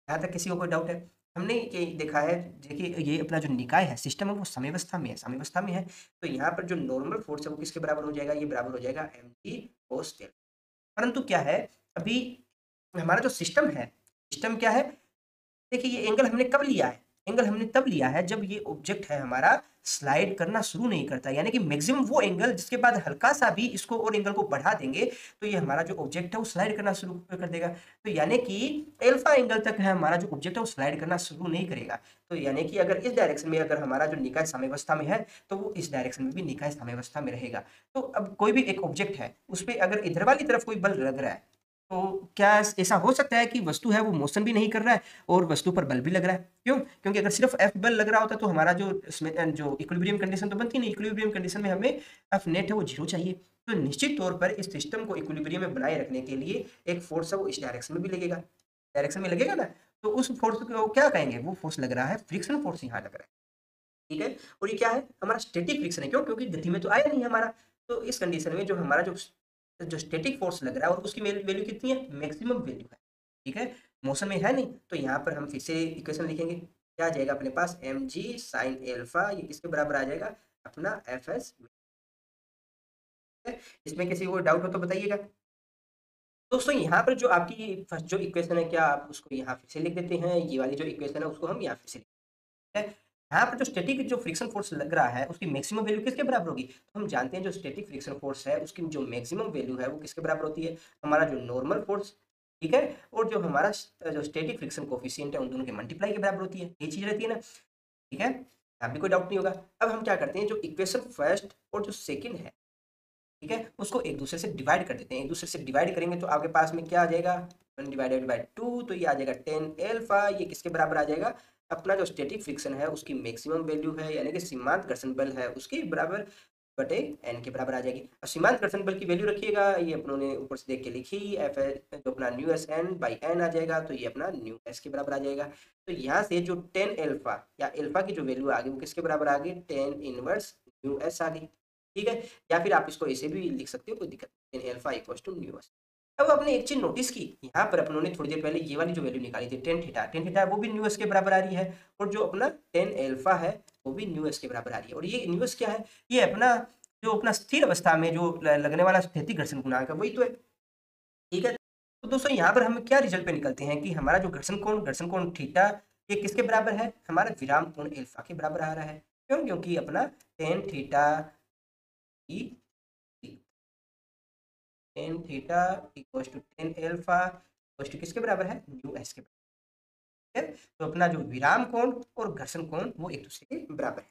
यहाँ तक किसी को कोई डाउट है? हमने ये देखा है, देखिए ये अपना जो निकाय है सिस्टम है वो साम्यावस्था में है, साम्यावस्था में है। तो यहाँ पर जो नॉर्मल फोर्स है वो किसके बराबर हो जाएगा? ये बराबर हो जाएगा mg cos अल्फा। परंतु क्या है, अभी हमारा जो सिस्टम है सिस्टम क्या है, देखिए ये एंगल हमने कब लिया है, एंगल हमने तब लिया है जब ये ऑब्जेक्ट है हमारा स्लाइड करना शुरू नहीं करता, यानी कि मैक्सिमम वो एंगल जिसके बाद हल्का सा भी इसको और एंगल को बढ़ा देंगे तो ये हमारा जो ऑब्जेक्ट है वो स्लाइड करना शुरू कर देगा। तो यानी कि अल्फा एंगल तक है हमारा जो ऑब्जेक्ट है वो स्लाइड करना शुरू नहीं करेगा। तो यानी कि अगर इस डायरेक्शन में अगर हमारा जो निकाय साम्यावस्था में है तो वो इस डायरेक्शन में भी निकाय साम्यावस्था में रहेगा। तो अब कोई भी एक ऑब्जेक्ट है उस पर अगर इधर वाली तरफ कोई बल लग रहा है तो क्या ऐसा हो सकता है कि वस्तु है वो मोशन भी नहीं कर रहा है और वस्तु पर बल भी लग रहा है? क्यों? क्योंकि अगर सिर्फ एफ बल लग रहा होता तो हमारा जो इसमें जो इक्विलिब्रियम कंडीशन तो बनती नहीं, इक्विलिब्रियम कंडीशन में हमें एफ नेट है वो जीरो चाहिए। तो निश्चित तौर पर इस सिस्टम को इक्विलिब्रियम में बनाए रखने के लिए एक फोर्स है वो इस डायरेक्शन में भी लगेगा, डायरेक्शन में लगेगा ना। तो उस फोर्स को क्या कहेंगे, वो फोर्स लग रहा है फ्रिक्शन फोर्स यहाँ लग रहा है, ठीक है। और ये क्या है, हमारा स्टैटिक फ्रिक्शन है। क्यों? क्योंकि गति में तो आया नहीं हमारा। तो इस कंडीशन में जो हमारा जो जो स्टैटिक फोर्स लग रहा है और उसकी वैल्यू कितनी है, मैक्सिमम वैल्यू है, ठीक है। मोशन में है नहीं तो यहाँ पर हम फिर से इक्वेशन लिखेंगे, क्या आ जाएगा अपने पास, एम जी साइन एल्फा, ये किसके बराबर आ जाएगा, अपना एफ एस। इसमें किसी को डाउट हो तो बताइएगा। दोस्तों यहाँ पर जो आपकी फर्स्ट जो इक्वेशन है, क्या आप उसको यहाँ फिर से लिख देते हैं, ये वाली जो इक्वेशन है उसको हम यहाँ फिर से है। यहाँ पर जो स्टैटिक जो फ्रिक्शन फोर्स लग रहा है उसकी मैक्सिमम वैल्यू किसके बराबर होगी, तो हम जानते हैं जो स्टैटिक फ्रिक्शन फोर्स है उसकी जो मैक्सिमम वैल्यू है वो किसके बराबर होती है, हमारा जो नॉर्मल फोर्स, ठीक है, और जो हमारा जो स्टैटिक फ्रिक्शन कोफिशिएंट है उन दोनों के मल्टीप्लाई के बराबर होती है, ये चीज रहती है ना, ठीक है। यहाँ भी कोई डाउट नहीं होगा। अब हम क्या करते हैं, जो इक्वेशन फर्स्ट और जो सेकंड है, ठीक है, उसको एक दूसरे से डिवाइड कर देते हैं। एक दूसरे से डिवाइड करेंगे तो आपके पास में क्या आ जाएगा, 1/2, तो ये आ जाएगा 10 एल्फा, ये किसके बराबर आ जाएगा, अपना जो स्टैटिक फ्रिक्शन है उसकी मैक्सिमम वैल्यू है, यानी कि सीमांत घर्षण बल है उसके बराबर बटे एन के बराबर आ जाएगी। और सीमांत घर्षण बल की वैल्यू रखिएगा, ये अपनों ने ऊपर से देख के लिखी, एफ जो अपना new s N by n आ जाएगा, तो ये अपना न्यू एस के बराबर आ जाएगा। तो यहाँ से जो 10 एल्फा या एल्फा की जो वैल्यू आ गई वो किसके बराबर आ गई, 10 इनवर्स न्यू एस आ गई, ठीक है। या फिर आप इसको ऐसे भी लिख सकते हो, कोई दिक्कत नहीं, alpha equals to mu s. अब आपने एक चीज नोटिस की, यहाँ पर अपनों ने थोड़ी देर पहले ये वाली जो वैल्यू निकाली थी टेन थीटा वो भी न्यू एस के बराबर आ रही है, और जो अपना 10 एल्फा है वो भी न्यू एस के बराबर आ रही है। और ये न्यू एस क्या है, ये अपना जो अपना स्थिर अवस्था में जो लगने वाला स्थैतिक घर्षण गुणांक है वही तो है, ठीक है। तो दोस्तों यहाँ पर हम क्या रिजल्ट पे निकलते हैं कि हमारा जो घर्षण कोण थीटा ये किसके बराबर है, हमारा विराम कोण एल्फा के बराबर आ रहा है। क्यों? क्योंकि अपना टेन थीटा की tan theta equal to 10 alpha equal to किसके बराबर है, न्यू एस के बराबर है। तो अपना जो विराम कोण और घर्षण कोण वो एक दूसरे के बराबर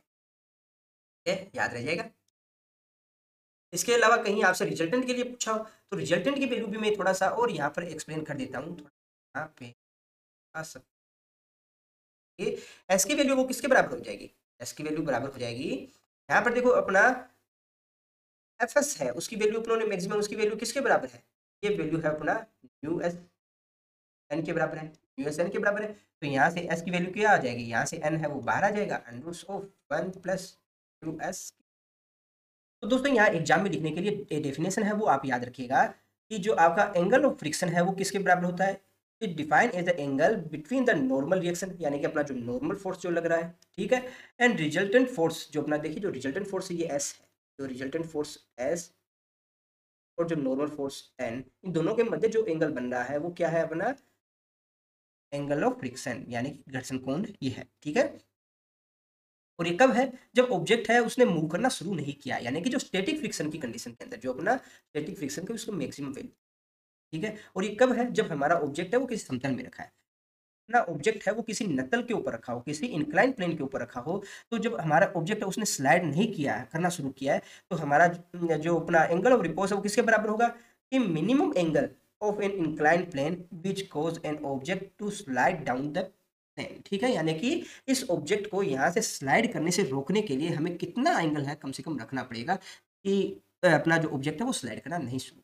है, याद रह जाएगा। इसके अलावा कहीं आपसे रिजल्टेंट के लिए पूछा हो तो रिजल्टेंट की वैल्यू भी मैं थोड़ा सा और यहाँ पर एक्सप्लेन कर देता हूँ, थोड़ा यहाँ पे आ सकते, एस की वैल्यू वो किसके बराबर हो जाएगी, एस की वैल्यू बराबर हो जाएगी, यहाँ पर देखो अपना एफ एस है उसकी वैल्यू अपनों ने मैक्सिमम उसकी वैल्यू किसके बराबर है, ये वैल्यू है अपना यू एस एन के बराबर है, यू एस एन के बराबर है। तो यहाँ से एस की वैल्यू क्या आ जाएगी, यहाँ से एन है वो बाहर आ जाएगा, under of 1 plus U S. तो दोस्तों यहाँ एग्जाम में लिखने के लिए डेफिनेशन है वो आप याद रखिएगा कि जो आपका एंगल ऑफ फ्रिक्शन है वो किसके बराबर होता है, it define as the angle between the normal reaction, यानी कि अपना जो नॉर्मल फोर्स जो लग रहा है, ठीक है, एंड रिजल्टेंट फोर्स जो अपना देखिए जो रिजल्टेंट फोर्स है ये एस है, जो रिजल्टेंट फोर्स एस और जो नॉर्मल फोर्स एन, इन दोनों के मध्य जो एंगल बन रहा है वो क्या है, अपना एंगल ऑफ फ्रिक्शन यानी कि घर्षण कोण ये है, ठीक है। और ये कब है, जब ऑब्जेक्ट है उसने मूव करना शुरू नहीं किया, यानी कि जो स्टैटिक फ्रिक्शन की कंडीशन के अंदर जो अपना स्टैटिक फ्रिक्शन की उसको मैक्सिमम वैल्यू, ठीक है। और ये कब है, जब हमारा ऑब्जेक्ट है वो किसी समतल में रखा है ना, ऑब्जेक्ट है वो किसी नत्तल के ऊपर रखा हो, किसी इंक्लाइन प्लेन के ऊपर रखा हो। तो जब हमारा ऑब्जेक्ट है उसने स्लाइड नहीं किया है, करना शुरू किया है, तो हमारा जो अपना एंगल ऑफ रिपोज है वो किसके बराबर होगा, कि minimum angle of an incline plane which cause an object to slide down the plane, ठीक है। यानी कि इस ऑब्जेक्ट को यहाँ से स्लाइड करने से रोकने के लिए हमें कितना एंगल है कम से कम रखना पड़ेगा कि अपना जो ऑब्जेक्ट है वो स्लाइड करना नहीं शुरू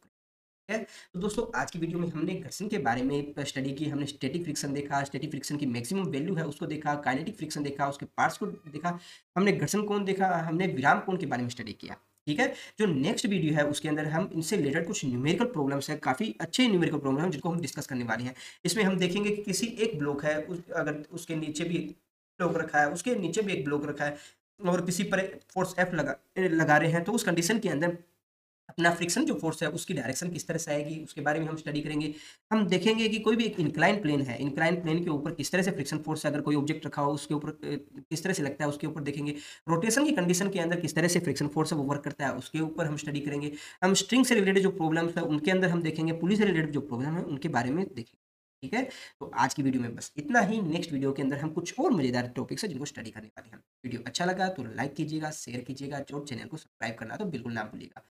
है। तो दोस्तों आज की वीडियो में हमने घर्षण के बारे में स्टडी की, हमने स्टैटिक फ्रिक्शन देखा, स्टैटिक फ्रिक्शन की मैक्सिमम वैल्यू है उसको देखा, काइनेटिक फ्रिक्शन देखा, उसके पार्ट्स को देखा, हमने घर्षण कोण देखा, हमने विराम कोण के बारे में स्टडी किया, ठीक है। जो नेक्स्ट वीडियो है उसके अंदर हम इनसे रिलेटेड कुछ न्यूमेरिकल प्रॉब्लम्स है, काफ़ी अच्छे न्यूमेरिकल प्रॉब्लम हैं जिनको हम डिस्कस करने वाले हैं। इसमें हम देखेंगे कि किसी एक ब्लॉक है अगर उसके नीचे भी ब्लॉक रखा है, उसके नीचे भी एक ब्लॉक रखा है और किसी पर फोर्स एफ लगा रहे हैं, तो उस कंडीशन के अंदर अपना फ्रिक्शन जो फोर्स है उसकी डायरेक्शन किस तरह से आएगी उसके बारे में हम स्टडी करेंगे। हम देखेंगे कि कोई भी एक इंक्लाइन प्लेन है, इंक्लाइन प्लेन के ऊपर किस तरह से फ्रिक्शन फोर्स है, अगर कोई ऑब्जेक्ट रखा हो उसके ऊपर किस तरह से लगता है उसके ऊपर देखेंगे। रोटेशन की कंडीशन के अंदर किस तरह से फ्रिक्शन फोर्स है वो वर्क करता है उसके ऊपर हम स्टडी करेंगे। हम स्ट्रिंग से रिलेटेड जो प्रॉब्लम्स है उनके अंदर हम देखेंगे, पुली से रिलेटेड जो प्रॉब्लम है उनके बारे में देखेंगे। ठीक है? तो आज की वीडियो में बस इतना ही। नेक्स्ट वीडियो के अंदर हम कुछ और मज़ेदार टॉपिक्स है जिनको स्टडी करने वाले हैं। वीडियो अच्छा लगा तो लाइक कीजिएगा, शेयर कीजिएगा और चैनल को सब्सक्राइब करना तो बिल्कुल ना भूलिएगा।